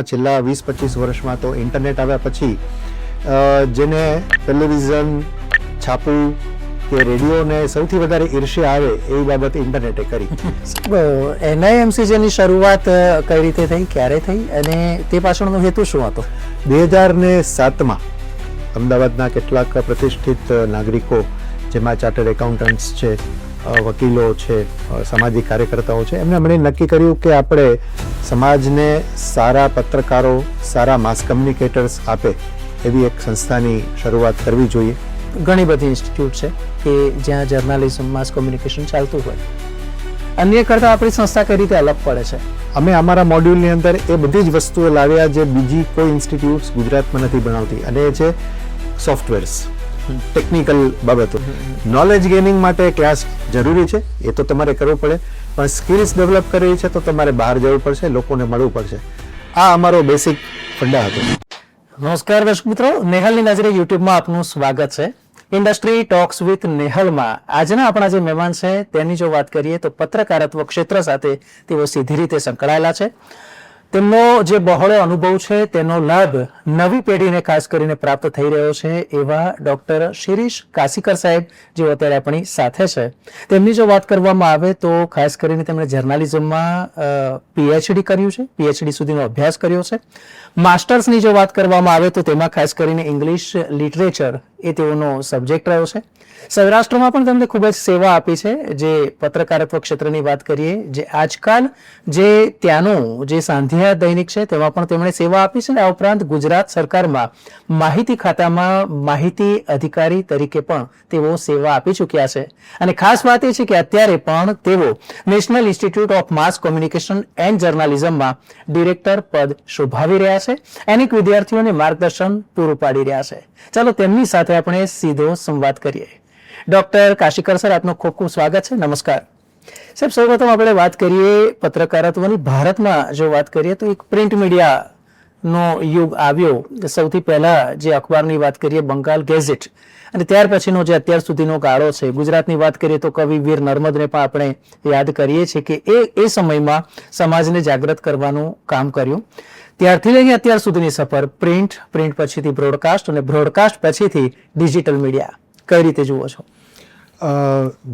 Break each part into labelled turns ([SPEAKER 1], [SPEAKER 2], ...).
[SPEAKER 1] હમણાં છેલ્લા 20-25 વર્ષમાં તો ઇન્ટરનેટ આવ્યા પછી જેને ટેલિવિઝન, છાપું કે રેડિયોને સૌથી વધારે ઈર્ષ્યા આવે એવી બાબત ઇન્ટરનેટે કરી.
[SPEAKER 2] NIMC ની શરૂઆત કઈ રીતે થઈ, ક્યારે થઈ અને તે પાછળનો હેતુ શું હતો?
[SPEAKER 1] 2007માં અમદાવાદના કેટલાક પ્રતિષ્ઠિત નાગરિકો, જેમાં ચાર્ટર્ડ એકાઉન્ટન્ટ્સ છે, વકીલો છે, સામાજિક કાર્યકર્તાઓ છે, એમણે મને નક્કી કર્યું કે આપણે સમાજને સારા પત્રકારો, સારા માસ કમ્યુનિકેટર્સ આપે એવી એક સંસ્થાની શરૂઆત કરવી જોઈએ.
[SPEAKER 2] ઘણી બધી ઇન્સ્ટિટ્યૂટ છે કે જ્યાં જર્નાલિઝમ, માસ કોમ્યુનિકેશન ચાલતું હોય. અન્ય કરતાં આપણી સંસ્થા કઈ રીતે અલગ પડે છે?
[SPEAKER 1] અમે અમારા મોડ્યુલની અંદર એ બધી જ વસ્તુઓ લાવ્યા જે બીજી કોઈ ઇન્સ્ટિટ્યૂટ્સ ગુજરાતમાં નથી બનાવતી, અને એ છે સોફ્ટવેર્સ, ટેકનિકલ બાબતો. નોલેજ ગેઇનિંગ માટે ક્લાસ જરૂરી છે, એ તો તમારે કરવો પડે, પણ સ્કિલ્સ ડેવલપ કરવી છે તો તમારે બહાર જવું પડશે, લોકોને મળવું પડશે. આ અમારો બેસિક ફંડા હતો.
[SPEAKER 2] નમસ્કાર દર્શક મિત્રો, નેહલની નજરે યુટ્યુબમાં આપનું સ્વાગત છે. ઇન્ડસ્ટ્રી ટોક્સ વિથ નેહલમાં આજના આપણા જે મહેમાન છે તેની જો વાત કરીએ તો પત્રકારત્વ ક્ષેત્ર સાથે તેઓ સીધી રીતે સંકળાયેલા છે. તેમનો જે બહોળો અનુભવ છે તેનો લાભ નવી પેઢીને ખાસ કરીને પ્રાપ્ત થઈ રહ્યો છે એવા ડોક્ટર શિરીષ કાશીકર સાહેબ જેઓ અત્યારે આપણી સાથે છે. તેમની જો વાત કરવામાં આવે તો ખાસ કરીને તેમણે જર્નાલિઝમમાં PhD કર્યું છે, PhD સુધીનો અભ્યાસ કર્યો છે. માસ્ટર્સની જો વાત કરવામાં આવે તો તેમાં ખાસ કરીને ઇંગ્લિશ લિટરેચર એ તેઓનો સબ્જેક્ટ રહ્યો છે. સૌરાષ્ટ્રમાં પણ તેમણે ખૂબ જ સેવા આપી છે. જે પત્રકારત્વ ક્ષેત્રની વાત કરીએ, જે આજકાલ જે ત્યાંનું જે સાંધ્યા દૈનિક છે તેમાં પણ તેમણે સેવા આપી છે. આ ઉપરાંત ગુજરાત સરકારમાં માહિતી ખાતામાં માહિતી અધિકારી તરીકે પણ તેઓ સેવા આપી ચૂક્યા છે. અને ખાસ વાત એ છે કે અત્યારે પણ તેઓ national institute of mass communication and જર્નાલિઝમમાં ડિરેક્ટર પદ શોભાવી રહ્યા છે. અનેક વિદ્યાર્થીઓને માર્ગદર્શન પૂરું પાડી રહ્યા છે. ચાલો તેમની સાથે આપણે સીધો સંવાદ કરીએ. ડોક્ટર કાશીકર સર, આપનું ખૂબ ખૂબ સ્વાગત છે. નમસ્કાર સાહેબ. સૌપ્રથમ આપણે વાત કરીએ પત્રકારત્વની. ભારતમાં જો વાત કરીએ તો એક પ્રિન્ટ મીડિયાનો યુગ આવ્યો. સૌથી પહેલા જે અખબારની વાત કરીએ બંગાળ ગેઝેટ, અને ત્યાર પછીનો જે અત્યાર સુધીનો ગાળો છે, ગુજરાતની વાત કરીએ તો કવિ વીર નર્મદને પણ આપણે યાદ કરીએ છીએ કે એ સમયમાં સમાજને જાગૃત કરવાનું કામ કર્યું. ત્યારથી લઈને અત્યાર સુધીની સફર, પ્રિન્ટ પછીથી બ્રોડકાસ્ટ અને બ્રોડકાસ્ટ પછીથી ડિજિટલ મીડિયા, કઈ રીતે જુઓ છો?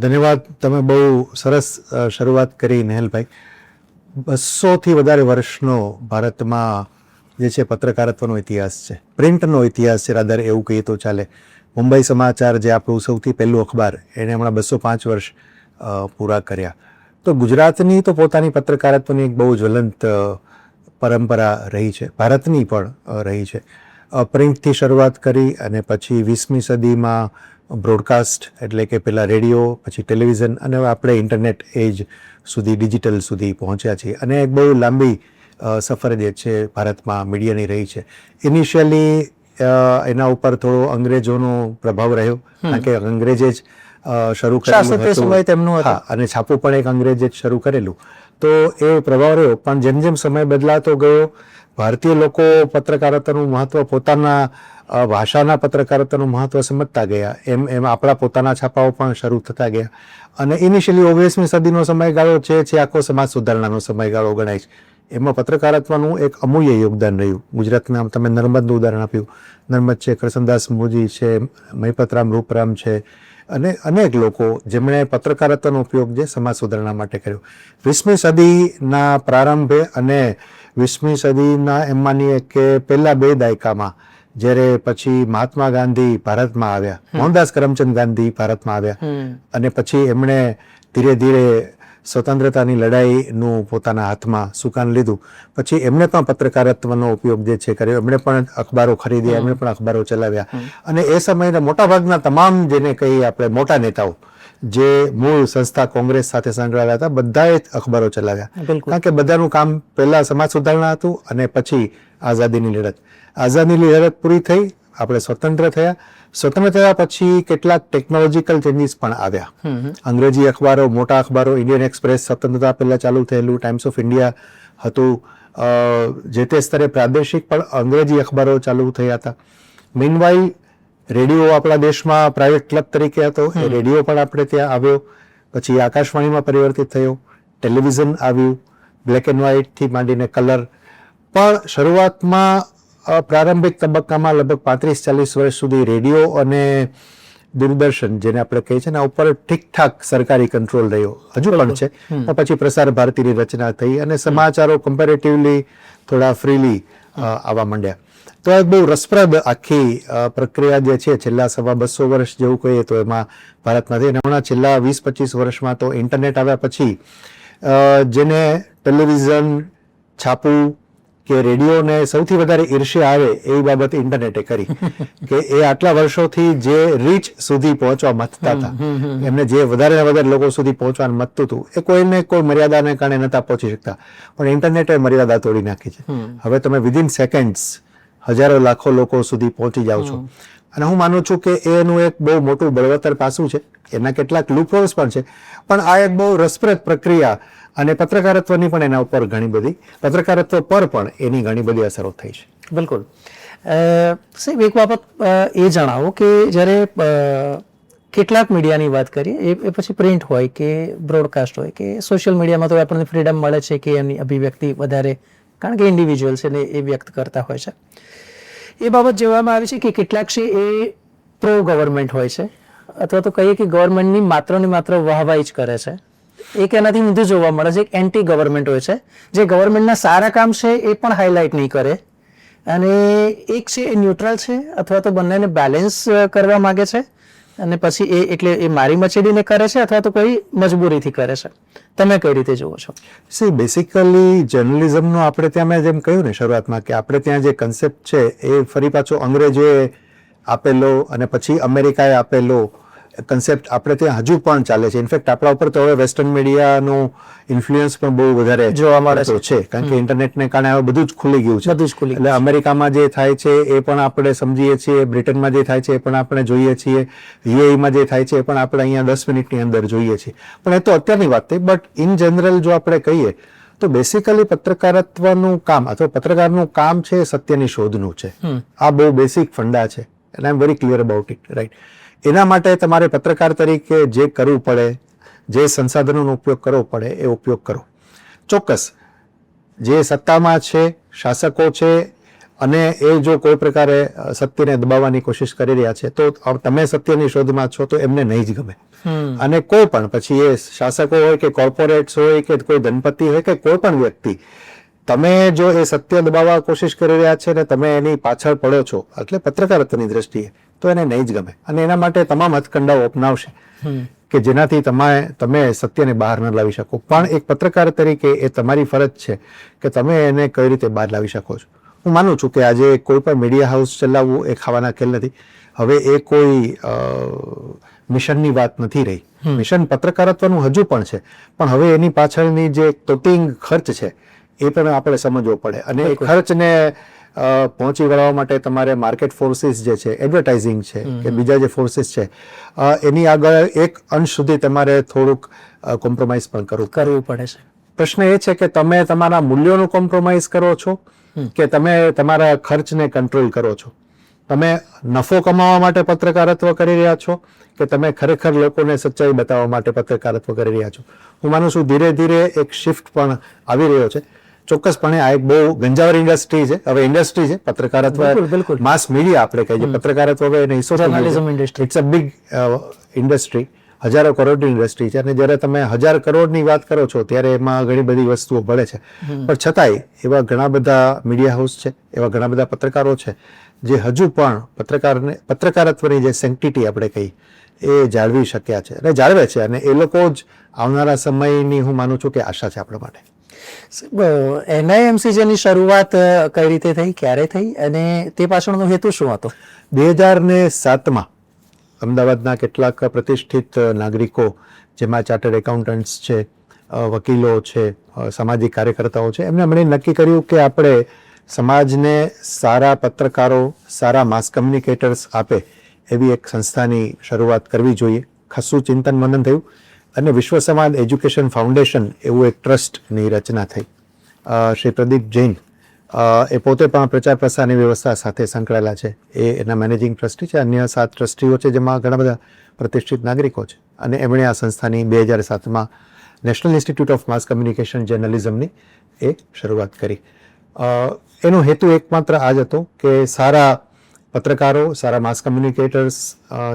[SPEAKER 1] ધન્યવાદ. તમે બહુ સરસ શરૂઆત કરી નેહલભાઈ. 200થી વધારે વર્ષનો ભારતમાં જે છે પત્રકારત્વનો ઇતિહાસ છે, પ્રિન્ટનો ઇતિહાસ છે, રાધર એવું કહીએ તો ચાલે. મુંબઈ સમાચાર જે આપણું સૌથી પહેલું અખબાર, એને હમણાં 205 વર્ષ પૂરા કર્યા. તો ગુજરાતની તો પોતાની પત્રકારત્વની એક બહુ જ્વલંત પરંપરા રહી છે, ભારતની પણ રહી છે. પ્રિન્ટથી શરૂઆત કરી અને પછી 20મી સદીમાં બ્રોડકાસ્ટ એટલે કે પહેલા રેડિયો, પછી ટેલિવિઝન, અને હવે આપણે ઇન્ટરનેટ એજ સુધી, ડિજિટલ સુધી પહોંચ્યા છીએ. અને એક બહુ લાંબી સફર જે છે ભારતમાં મીડિયાની રહી છે. ઇનિશિયલી એના ઉપર થોડો અંગ્રેજોનો પ્રભાવ રહ્યો, કારણ કે અંગ્રેજે જ શરૂ કરેલું હતું. હા, અને છાપું પણ એક અંગ્રેજે જ શરૂ કરેલું, તો એ પ્રભાવ રહ્યો. પણ જેમ જેમ સમય બદલાતો ગયો, ભારતીય લોકો પત્રકારત્વનું મહત્વ, પોતાના ભાષાના પત્રકારત્વનું મહત્વ સમજતા ગયા, એમ આપણા પોતાના છાપાઓ પણ શરૂ થતા ગયા. અને ઇનિશિયલી 19મી સદીનો સમયગાળો છે આખો સમાજ સુધારણાનો સમયગાળો ગણાય છે. એમાં પત્રકારત્વનું એક અમૂલ્ય યોગદાન રહ્યું. ગુજરાતના તમે નર્મદનું ઉદાહરણ આપ્યું, નર્મદ છે, કરસનદાસ મુજી છે, મહિપતરામ રૂપરામ છે, અને અનેક લોકો જેમણે પત્રકારત્વનો ઉપયોગ જે સમાજ સુધારણા માટે કર્યો. 20મી સદીના પ્રારંભે અને 20મી સદીના એમ માનીએ કે પહેલા 2 દાયકામાં, જ્યારે પછી મહાત્મા ગાંધી ભારતમાં આવ્યા, મોહનદાસ કરમચંદ ગાંધી ભારતમાં આવ્યા, અને પછી એમણે ધીરે ધીરે સ્વતંત્રતાની લડાઈનું પોતાના હાથમાં સુકાન લીધું. પછી એમણે પણ પત્રકારત્વનો ઉપયોગ જે છે કર્યો. એમણે પણ અખબારો ખરીદ્યા, એમણે પણ અખબારો ચલાવ્યા. અને એ સમયના મોટાભાગના તમામ જેને કહીએ આપણે મોટા નેતાઓ જે મૂળ સંસ્થા કોંગ્રેસ સાથે સંકળાયેલા હતા, બધાએ અખબારો ચલાવ્યા. કારણ કે બધાનું કામ પહેલા સમાજ સુધારણા હતું અને પછી આઝાદીની લડત. આઝાદીની લડત પૂરી થઈ, આપણે સ્વતંત્ર થયા. સ્વતંત્ર થયા પછી કેટલાક ટેકનોલોજીકલ ચેન્જીસ પણ આવ્યા. અંગ્રેજી અખબારો, મોટા અખબારો, ઇન્ડિયન એક્સપ્રેસ સ્વતંત્રતા પહેલા ચાલુ થયેલું, ટાઈમ્સ ઓફ ઇન્ડિયા હતું. જે તે સ્તરે પ્રાદેશિક પણ અંગ્રેજી અખબારો ચાલુ થયા હતા. મીનવાઇલ રેડિયો આપણા દેશમાં પ્રાઇવેટ ક્લબ તરીકે હતો, એ રેડિયો પણ આપણે ત્યાં આવ્યો. પછી આકાશવાણીમાં પરિવર્તિત થયો, ટેલિવિઝન આવ્યું, બ્લેક એન્ડ વ્હાઇટથી માંડીને કલર. પણ શરૂઆતમાં પ્રારંભિક તબક્કામાં લગભગ 35-40 વર્ષ સુધી રેડિયો અને દૂરદર્શન જેને આપણે કહીએ છીએ એના ઉપર ઠીકઠાક સરકારી કંટ્રોલ રહ્યો, હજુ પણ છે. પણ પછી પ્રસાર ભારતીની રચના થઈ અને સમાચારો કમ્પેરેટિવલી થોડા ફ્રીલી આવવા માંડ્યા. તો આ બહુ રસપ્રદ આખી પ્રક્રિયા જે છે છેલ્લા 250 વર્ષ જેવું કહીએ તો એમાં ભારતમાં થઈ. અને હમણાં છેલ્લા 20-25 વર્ષમાં તો ઇન્ટરનેટ આવ્યા પછી જેને ટેલિવિઝન, છાપું કે રેડિયોને સૌથી વધારે ઈર્ષ્યા આવે એવી બાબત ઇન્ટરનેટે કરી કે એ આટલા વર્ષોથી જે રીચ સુધી પહોંચવા મથતા હતા, એમને જે વધારે વધારે લોકો સુધી પહોંચવાનું મથતું હતું એ કોઈને કોઈ મર્યાદાને કારણે નતા પહોંચી શકતા. પણ ઇન્ટરનેટે મર્યાદા તોડી નાખી છે. હવે તમે વિધિન સેકન્ડ્સ હજારો લાખો લોકો સુધી પહોંચી જાઓ છો. અને હું માનું છું કે એનું એક બહુ મોટું બળવત્તર પાસું છે. એના કેટલાક લૂપહોલ્સ પણ છે, પણ આ એક બહુ રસપ્રદ પ્રક્રિયા અને પત્રકારત્વની પણ એના ઉપર ઘણી બધી પત્રકારત્વ પર પણ એની ઘણી બધી અસરો થઈ છે.
[SPEAKER 2] બિલકુલ. સાહેબ, એક બાબત એ જણાવો કે જ્યારે કેટલાક મીડિયાની વાત કરીએ એ પછી પ્રિન્ટ હોય કે બ્રોડકાસ્ટ હોય કે સોશિયલ મીડિયામાં તો આપણને ફ્રીડમ મળે છે કે એમની અભિવ્યક્તિ વધારે, કારણ કે ઇન્ડિવિજ્યુઅલ છે ને એ વ્યક્ત કરતા હોય છે. એ બાબત જોવામાં આવે છે કે કેટલાક છે એ પ્રો ગવર્મેન્ટ હોય છે, અથવા તો કહીએ કે ગવર્મેન્ટની માત્ર ને માત્ર વાહવાઈ જ કરે છે. એક એનાથી ઊંધું જોવા મળે છે, એક એન્ટી ગવર્મેન્ટ હોય છે જે ગવર્મેન્ટના સારા કામ છે એ પણ હાઇલાઇટ નહીં કરે, અને એક છે એ ન્યુટ્રલ છે અથવા તો બંનેને બેલેન્સ કરવા માંગે છે, અને પછી એટલે એ મારી મચેડીને કરે છે અથવા તો કોઈ મજબૂરીથી કરે છે. તમે કઈ રીતે જુઓ છો?
[SPEAKER 1] સી બેસિકલી જર્નલિઝમનો આપણે ત્યાં મેં જેમ કહ્યું ને શરૂઆતમાં કે આપણે ત્યાં જે કન્સેપ્ટ છે એ ફરી પાછો અંગ્રેજોએ આપેલો અને પછી અમેરિકાએ આપેલો કન્સેપ્ટ આપણે ત્યાં હજુ પણ ચાલે છે. ઇનફેક્ટ આપણા ઉપર તો હવે વેસ્ટર્ન મીડિયાનું ઇન્ફ્લુઅન્સ પણ બહુ વધારે
[SPEAKER 2] જોવા મળે
[SPEAKER 1] છે, કારણ કે ઇન્ટરનેટને કારણે હવે બધું જ ખુલી ગયું છે.
[SPEAKER 2] બધું જ ખુલી
[SPEAKER 1] એટલે અમેરિકામાં જે થાય છે એ પણ આપણે સમજીએ છીએ, બ્રિટનમાં જે થાય છે એ પણ આપણે જોઈએ છીએ, યુએઈમાં જે થાય છે એ પણ આપણે અહીંયા 10 મિનિટની અંદર જોઈએ છીએ. પણ એ તો અત્યારની વાત થઈ. બટ ઇન જનરલ જો આપણે કહીએ તો બેસિકલી પત્રકારત્વનું કામ અથવા પત્રકારનું કામ છે સત્યની શોધનું છે. આ બહુ બેસિક ફંડા છે, and I am very clear about it, right. એના માટે તમારે પત્રકાર તરીકે જે કરવું પડે, જે સંસાધનોનો ઉપયોગ કરવો પડે એ ઉપયોગ કરો. ચોક્કસ જે સત્તામાં છે, શાસકો છે, અને એ જો કોઈ પ્રકારે સત્યને દબાવવાની કોશિશ કરી રહ્યા છે તો તમે સત્યની શોધમાં છો તો એમને નહીં જ ગમે. અને કોઈ પણ પછી એ શાસકો હોય કે કોર્પોરેટ્સ હોય કે કોઈ ધનપતિ હોય કે કોઈ પણ વ્યક્તિ, તમે જો એ સત્ય દબાવવા કોશિશ કરી રહ્યા છે ને તમે એની પાછળ પડો છો એટલે પત્રકારત્વની દ્રષ્ટિએ તો એને નહીં જ ગમે, અને એના માટે તમામ હથકંડાઓ અપનાવશે કે જેનાથી તમે સત્યને બહાર ન લાવી શકો. પણ એક પત્રકાર તરીકે એ તમારી ફરજ છે કે તમે એને કઈ રીતે બહાર લાવી શકો છો. હું માનું છું કે આજે કોઈ પણ મીડિયા હાઉસ ચલાવવું એ ખાવાના ખેલ નથી. હવે એ કોઈ મિશનની વાત નથી રહી. મિશન પત્રકારત્વનું હજુ પણ છે, પણ હવે એની પાછળની જે તોતિંગ ખર્ચ છે એ પણ આપણે સમજવો પડે. અને એ ખર્ચને પહોંચી વળવા માટે તમારે માર્કેટ ફોર્સિસ જે છે, એડવર્ટાઇઝિંગ છે કે બીજા જે ફોર્સિસ છે, એની આગળ એક અંશ સુધી તમારે થોડુંક કોમ્પ્રોમાઇઝ પણ કરવું
[SPEAKER 2] પડે છે.
[SPEAKER 1] પ્રશ્ન એ છે કે તમે તમારા મૂલ્યોનું કોમ્પ્રોમાઇઝ કરો છો કે તમે તમારા ખર્ચને કંટ્રોલ કરો છો. તમે નફો કમાવા માટે પત્રકારત્વ કરી રહ્યા છો કે તમે ખરેખર લોકોને સચ્ચાઈ બતાવવા માટે પત્રકારત્વ કરી રહ્યા છો. હું માનું છું ધીરે ધીરે એક શિફ્ટ પણ આવી રહ્યો છે. ચોક્કસપણે આ એક બહુ ગંજાવર ઇન્ડસ્ટ્રી છે. હવે ઇન્ડસ્ટ્રી છે પત્રકારત્વ, માસ મીડિયા આપણે કહીએ છીએ. પત્રકારત્વ હવે એને ઇટ્સ અ બિગ ઇન્ડસ્ટ્રી, હજારો કરોડની ઇન્ડસ્ટ્રી છે. અને જ્યારે તમે 1000 કરોડની વાત કરો છો ત્યારે એમાં ઘણી બધી વસ્તુઓ ભળે છે. પણ છતાંય એવા ઘણા બધા મીડિયા હાઉસ છે, એવા ઘણા બધા પત્રકારો છે જે હજુ પણ પત્રકારત્વની જે સેન્ટિટી આપણે કહી એ જાળવી શક્યા છે અને જાળવે છે. અને એ લોકો જ આવનારા સમયની હું માનું છું કે આશા છે આપણા માટે.
[SPEAKER 2] NIMCJની શરૂઆત કઈ રીતે થઈ, ક્યારે થઈ, અને તે પાછળનો હેતુ શું હતો?
[SPEAKER 1] 2007માં અમદાવાદના કેટલાક પ્રતિષ્ઠિત નાગરિકો, જેમાં ચાર્ટર્ડ એકાઉન્ટન્ટ્સ છે, વકીલો છે, સામાજિક કાર્યકર્તાઓ છે, એમને મળીને નક્કી કર્યું કે આપણે સમાજને સારા પત્રકારો, સારા માસ કમ્યુનિકેટર્સ આપે એવી એક સંસ્થાની શરૂઆત કરવી જોઈએ. ખાસું ચિંતન મનન થયું અને વિશ્વ સમાજ એજ્યુકેશન ફાઉન્ડેશન એવું એક ટ્રસ્ટની રચના થઈ. શ્રી પ્રદીપ જૈન એ પોતે પણ પ્રચાર પ્રસારની વ્યવસ્થા સાથે સંકળાયેલા છે. એ એના મેનેજિંગ ટ્રસ્ટી છે. અન્ય 7 ટ્રસ્ટીઓ છે જેમાં ઘણા બધા પ્રતિષ્ઠિત નાગરિકો છે. અને એમણે આ સંસ્થાની 2007માં national institute of mass communication જર્નલિઝમની એ શરૂઆત કરી. એનો હેતુ એકમાત્ર આ જ હતો કે સારા પત્રકારો, સારા માસ કમ્યુનિકેટર્સ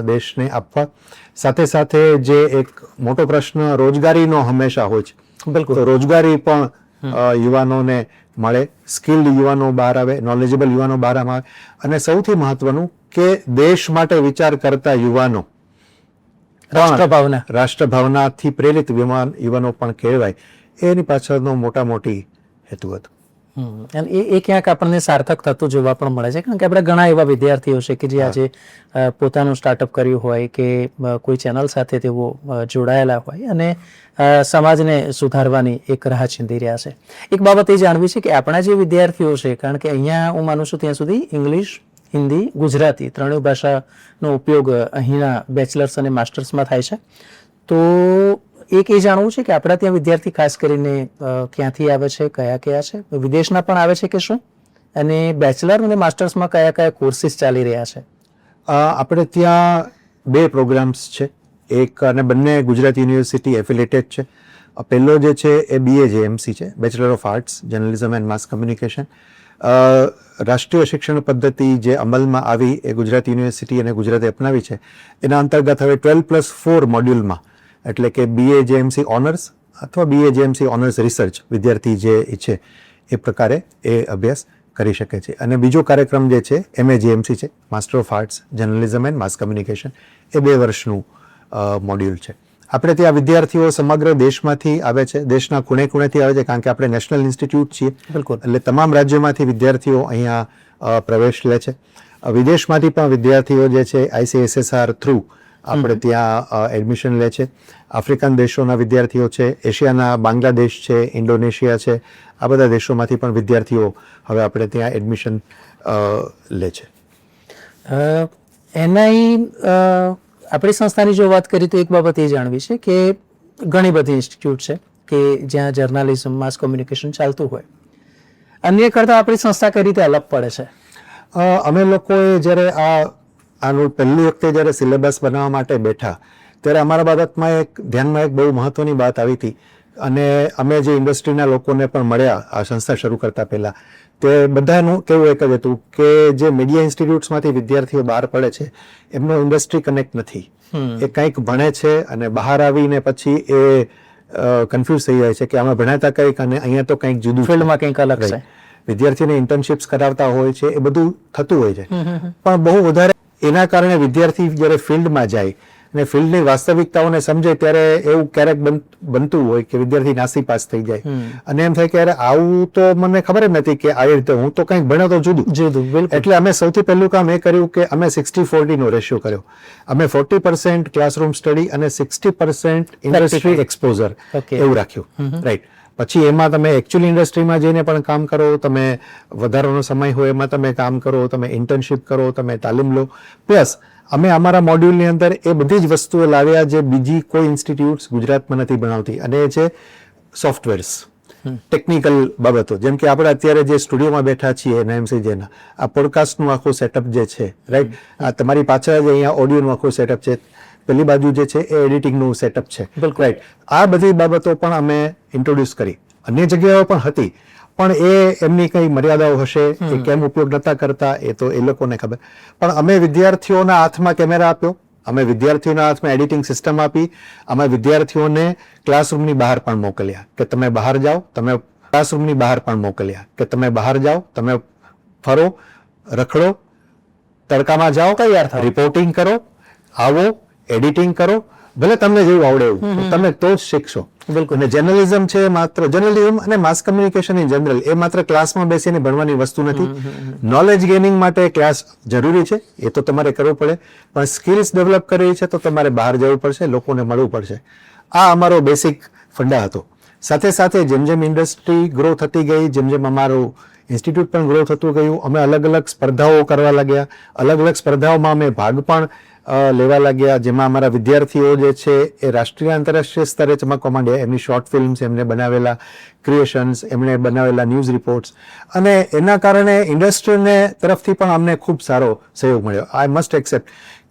[SPEAKER 1] દેશને આપવા. સાથે સાથે જે એક મોટો પ્રશ્ન રોજગારીનો હંમેશા હોય છે,
[SPEAKER 2] બિલકુલ.
[SPEAKER 1] તો રોજગારી પણ યુવાનોને મળે, સ્કિલ્ડ યુવાનો બહાર આવે, નોલેજેબલ યુવાનો બહાર આવે, અને સૌથી મહત્વનું કે દેશ માટે વિચાર કરતા યુવાનો, રાષ્ટ્રભાવનાથી પ્રેરિત યુવાનો પણ કહેવાય, એની પાછળનો મોટી હેતુ હતો.
[SPEAKER 2] અને એ ક્યાંક આપણને સાર્થક થતું જોવા પણ મળે છે, કારણ કે આપણે ઘણા એવા વિદ્યાર્થીઓ છે કે જે આજે પોતાનું સ્ટાર્ટઅપ કર્યું હોય કે કોઈ ચેનલ સાથે તેઓ જોડાયેલા હોય અને સમાજને સુધારવાની એક રાહ ચીંધી રહ્યા છે. એક બાબત એ જાણવી છે કે આપણા જે વિદ્યાર્થીઓ છે, કારણ કે અહીંયા હું માનું છું ત્યાં સુધી ઇંગ્લિશ, હિન્દી, ગુજરાતી ત્રણેય ભાષાનો ઉપયોગ અહીંના બેચલર્સ અને માસ્ટર્સમાં થાય છે. તો એક એ જાણવું છે કે આપણા ત્યાં વિદ્યાર્થી ખાસ કરીને ક્યાંથી આવે છે, કયા છે, વિદેશના પણ આવે છે કે શું, અને બેચલર અને માસ્ટર્સમાં કયા કોર્સિસ ચાલી રહ્યા છે?
[SPEAKER 1] આપણે ત્યાં 2 પ્રોગ્રામ્સ છે, એક અને બંને ગુજરાત યુનિવર્સિટી એફિલેટેડ છે. પહેલો જે છે એ BAJMC છે, bachelor of arts journalism and mass communication. રાષ્ટ્રીય શિક્ષણ પદ્ધતિ જે અમલમાં આવી એ ગુજરાત યુનિવર્સિટી અને ગુજરાતે અપનાવી છે. એના અંતર્ગત હવે 12+4 મોડ્યુલમાં, એટલે કે BAJMC ઓનર્સ અથવા BAJMC ઓનર્સ રિસર્ચ વિદ્યાર્થી જે ઈચ્છે એ પ્રકારે એ અભ્યાસ કરી શકે છે. અને બીજો કાર્યક્રમ જે છે MAJMC છે, master of arts journalism and mass communication. એ 2 વર્ષનું મોડ્યુલ છે. આપણે ત્યાં વિદ્યાર્થીઓ સમગ્ર દેશમાંથી આવે છે, દેશના ખૂણે ખૂણેથી આવે છે, કારણ કે આપણે નેશનલ ઇન્સ્ટિટ્યૂટ છીએ.
[SPEAKER 2] બિલકુલ.
[SPEAKER 1] એટલે તમામ રાજ્યોમાંથી વિદ્યાર્થીઓ અહીંયા પ્રવેશ લે છે. વિદેશમાંથી પણ વિદ્યાર્થીઓ જે છે ICSSR થ્રુ આપણે ત્યાં એડમિશન લે છે. આફ્રિકન દેશોના વિદ્યાર્થીઓ છે, એશિયાના બાંગ્લાદેશ છે, ઇન્ડોનેશિયા છે, આ બધા દેશોમાંથી પણ વિદ્યાર્થીઓ હવે આપણે ત્યાં એડમિશન લે છે.
[SPEAKER 2] આપણી સંસ્થાની જો વાત કરીએ તો એક બાબત એ જાણવી છે કે ઘણી બધી ઇન્સ્ટિટ્યૂટ છે કે જ્યાં જર્નાલિઝમ, માસ કોમ્યુનિકેશન ચાલતું હોય. અન્ય કરતાં આપણી સંસ્થા કઈ રીતે અલગ પડે છે?
[SPEAKER 1] અમે લોકોએ જ્યારે આનું પહેલી વખતે જ્યારે સિલેબસ બનાવવા માટે બેઠા ત્યારે અમારા બાબતમાં ધ્યાનમાં એક બહુ મહત્વની વાત આવી હતી, અને અમે જે ઇન્ડસ્ટ્રીના લોકોને પણ મળ્યા આ સંસ્થા શરૂ કરતા પહેલા, તે બધાનું કેવું એક જ હતું કે જે મીડિયા ઇન્સ્ટિટ્યૂટ્સમાંથી વિદ્યાર્થીઓ બહાર પડે છે એમનો ઇન્ડસ્ટ્રી કનેક્ટ નથી. એ કંઈક ભણે છે અને બહાર આવીને પછી એ કન્ફ્યુઝ થઈ જાય છે કે અમે ભણાતા કંઈક અને અહીંયા તો કંઈક જુદું,
[SPEAKER 2] ફિલ્ડમાં કંઈક અલગ છે.
[SPEAKER 1] વિદ્યાર્થીઓને ઇન્ટર્નશિપ્સ કરાવતા હોય છે, એ બધું થતું હોય છે, પણ બહુ વધારે એના કારણે વિદ્યાર્થી જ્યારે ફિલ્ડમાં જાય અને ફિલ્ડની વાસ્તવિકતાઓને સમજે ત્યારે એવું ક્યારેક બનતું હોય કે વિદ્યાર્થી નાસીપાસ થઈ જાય અને એમ થાય કે યાર આવું તો મને ખબર જ નથી કે આવી રીતે હું તો કંઈક ભણ્યો તો જુદું. એટલે અમે સૌથી પહેલું કામ એ કર્યું કે અમે 60-40 નો રેશિયો કર્યો. અમે 40% ક્લાસરૂમ સ્ટડી અને 60% ઇન્ડસ્ટ્રી એક્સપોઝર એવું રાખ્યું. રાઈટ. પછી એમાં તમે એકચ્યુઅલી ઇન્ડસ્ટ્રીમાં જઈને પણ કામ કરો, તમે વધારાનો સમય હોય એમાં તમે કામ કરો, તમે ઇન્ટર્નશિપ કરો, તમે તાલીમ લો. પ્લસ અમે અમારા મોડ્યુલની અંદર એ બધી જ વસ્તુઓ લાવ્યા જે બીજી કોઈ ઇન્સ્ટિટ્યૂટ્સ ગુજરાતમાં નથી ભણાવતી, અને એ છે સોફ્ટવેર્સ, ટેકનિકલ બાબતો. જેમ કે આપણે અત્યારે જે સ્ટુડિયોમાં બેઠા છીએ NMCJના, આ પોડકાસ્ટનું આખું સેટઅપ જે છે, રાઈટ, આ તમારી પાછળ જ અહીંયા ઓડિયોનું આખું સેટઅપ છે, પેલી બાજુ જે છે એ એડિટિંગનું સેટઅપ છે, રાઈટ. આ બધી બાબતો પણ અમે ઇન્ટ્રોડ્યુસ કરી. અન્ય જગ્યાઓ પણ હતી, પણ એ એમની કઈ મર્યાદાઓ હશે, એ કેમ ઉપયોગ નતા કરતા એ તો એ લોકોને ખબર. પણ અમે વિદ્યાર્થીઓના હાથમાં કેમેરા આપ્યો, અમે વિદ્યાર્થીઓના હાથમાં એડિટિંગ સિસ્ટમ આપી, અમે વિદ્યાર્થીઓને ક્લાસરૂમની બહાર પણ મોકલ્યા કે તમે બહાર જાઓ, તમે ક્લાસરૂમની બહાર પણ મોકલ્યા કે તમે બહાર જાઓ, તમે ફરો, રખડો, તડકામાં જાઓ, તૈયાર થાઓ, રિપોર્ટિંગ કરો, આવો, એડિટિંગ કરો, ભલે તમને જેવું આવડે એવું, તમે તો જ શીખશો. બિલકુલ. અને જર્નલિઝમ છે, માત્ર જર્નલિઝમ અને માસ કમ્યુનિકેશન ઇન જનરલ, એ માત્ર ક્લાસમાં બેસીને ભણવાની વસ્તુ નથી. નોલેજ ગેઇનિંગ માટે ક્લાસ જરૂરી છે, એ તો તમારે કરવું પડે, પણ સ્કિલ્સ ડેવલપ કરવી છે તો તમારે બહાર જવું પડશે, લોકોને મળવું પડશે. આ અમારો બેસિક ફંડા હતો. સાથે સાથે જેમ જેમ ઇન્ડસ્ટ્રી ગ્રો થતી ગઈ, જેમ જેમ અમારું ઇન્સ્ટિટ્યૂટ પણ ગ્રો થતું ગયું, અમે અલગ અલગ સ્પર્ધાઓ કરવા લાગ્યા. અલગ અલગ સ્પર્ધાઓમાં અમે ભાગ પણ લેવા લાગ્યા, જેમાં અમારા વિદ્યાર્થીઓ જે છે એ રાષ્ટ્રીય આંતરરાષ્ટ્રીય સ્તરે ચમકવા માંડ્યા. એમની શોર્ટ ફિલ્મ્સ, એમને બનાવેલા ક્રિએશન્સ, એમણે બનાવેલા ન્યૂઝ રિપોર્ટ્સ, અને એના કારણે ઇન્ડસ્ટ્રીને તરફથી પણ અમને ખૂબ સારો સહયોગ મળ્યો. આઈ મસ્ટ એક્સેપ્ટ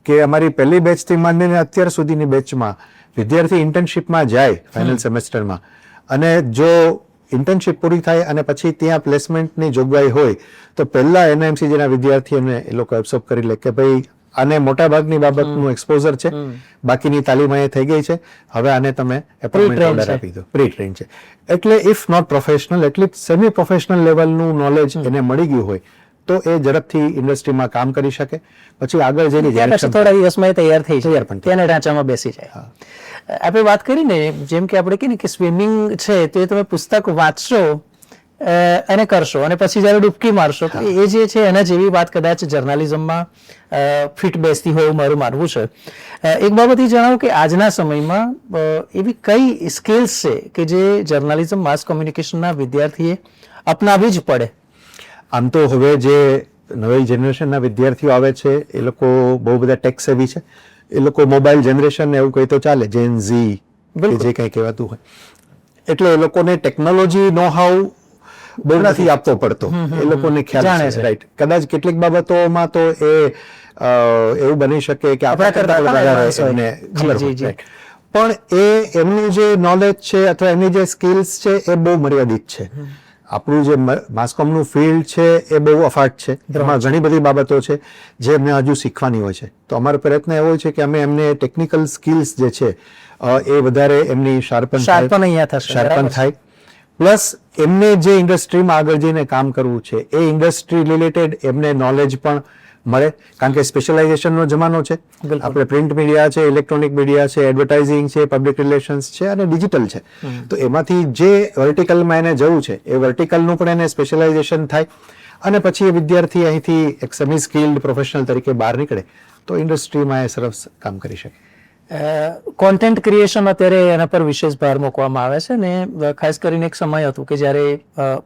[SPEAKER 1] કે અમારી પહેલી બેચથી માંડીને અત્યાર સુધીની બેચમાં વિદ્યાર્થી ઇન્ટર્નશિપમાં જાય ફાઇનલ સેમેસ્ટરમાં, અને જો ઇન્ટર્નશીપ પૂરી થાય અને પછી ત્યાં પ્લેસમેન્ટની જોગવાઈ હોય તો પહેલા એનઆઈએમસી જેના વિદ્યાર્થીઓને એ લોકો એબ્સોર્બ કરી લે કે ભાઈ આને મોટા ભાગની બાબતનું એક્સપોઝર છે, બાકીની તાલીમ અહીંયા થઈ ગઈ છે, હવે આને તમે એપોઇન્ટમેન્ટ ઓર્ડર આપી દો, પ્રી ટ્રેન છે. એટલે if not professional at least semi professional લેવલનું નોલેજ એને મળી ગયું હોય તો એ ઝડપથી ઇન્ડસ્ટ્રીમાં કામ કરી શકે, પછી આગળ જઈને
[SPEAKER 2] થોડા દિવસમાં તૈયાર થઈ જાય પણ તેના ઢાંચામાં બેસી જાય. આપણે વાત કરીને જેમ કે આપણે કહીએ કે સ્વિમિંગ છે તો એ તમે પુસ્તક વાંચશો અને કરશો અને પછી જયારે ડૂબકી મારશો એ જે છે એના જેવી વાત કદાચ જર્નાલિઝમમાં ફિટ બેસતી હોય એવું મારું માનવું છે. એક બાબત એ જણાવો કે આજના સમયમાં એવી કઈ સ્કિલ્સ છે કે જે જર્નાલિઝમ માસ કોમ્યુનિકેશનના વિદ્યાર્થીએ અપનાવવી જ પડે?
[SPEAKER 1] આમ તો હવે જે નવી જનરેશનના વિદ્યાર્થીઓ આવે છે એ લોકો બહુ બધા ટેક સેવી છે, એ લોકો મોબાઈલ જનરેશન એવું કહી તો ચાલે, જેન ઝી જે કંઈ કહેવાતું હોય, એટલે એ લોકોને ટેકનોલોજી નો હાઉ બહુ નથી આપવો પડતો, એ લોકોને ખ્યાલ છે, રાઈટ. કદાચ કેટલીક બાબતોમાં તો એ એવું બની શકે કે આપણા કરતા વધારે એમને ખબર હોય, પણ એ એમનું જે નોલેજ છે અથવા એમની જે સ્કિલ્સ છે એ બહુ મર્યાદિત છે. આપણું જે માસકોમનું ફિલ્ડ છે એ બહુ અફાટ છે, એમાં ઘણી બધી બાબતો છે જે એમને હજુ શીખવાની હોય છે. તો અમારો પ્રયત્ન એવો છે કે અમે એમને ટેકનિકલ સ્કિલ્સ જે છે એ વધારે એમની શાર્પન થાય, પ્લસ એમને જે ઇન્ડસ્ટ્રીમાં આગળ જઈને કામ કરવું છે એ ઇન્ડસ્ટ્રી રિલેટેડ એમને નોલેજ પણ મળે, કારણ કે સ્પેશિયલાઇઝેશનનો જમાનો છે. આપણે પ્રિન્ટ મીડિયા છે, ઇલેક્ટ્રોનિક મીડિયા છે, એડવર્ટાઇઝિંગ છે, પબ્લિક રિલેશન્સ છે અને ડિજિટલ છે. તો એમાંથી જે વર્ટિકલમાં એને જવું છે એ વર્ટિકલનું પણ એને સ્પેશિયલાઇઝેશન થાય અને પછી એ વિદ્યાર્થી અહીંથી એક સેમી સ્કિલ્ડ પ્રોફેશનલ તરીકે બહાર નીકળે તો ઇન્ડસ્ટ્રીમાં એ સરસ કામ કરી શકે.
[SPEAKER 2] કોન્ટેન્ટ ક્રિએશન અત્યારે એના પર વિશેષ ભાર મૂકવામાં આવે છે ને ખાસ કરીને એક સમય હતું કે જ્યારે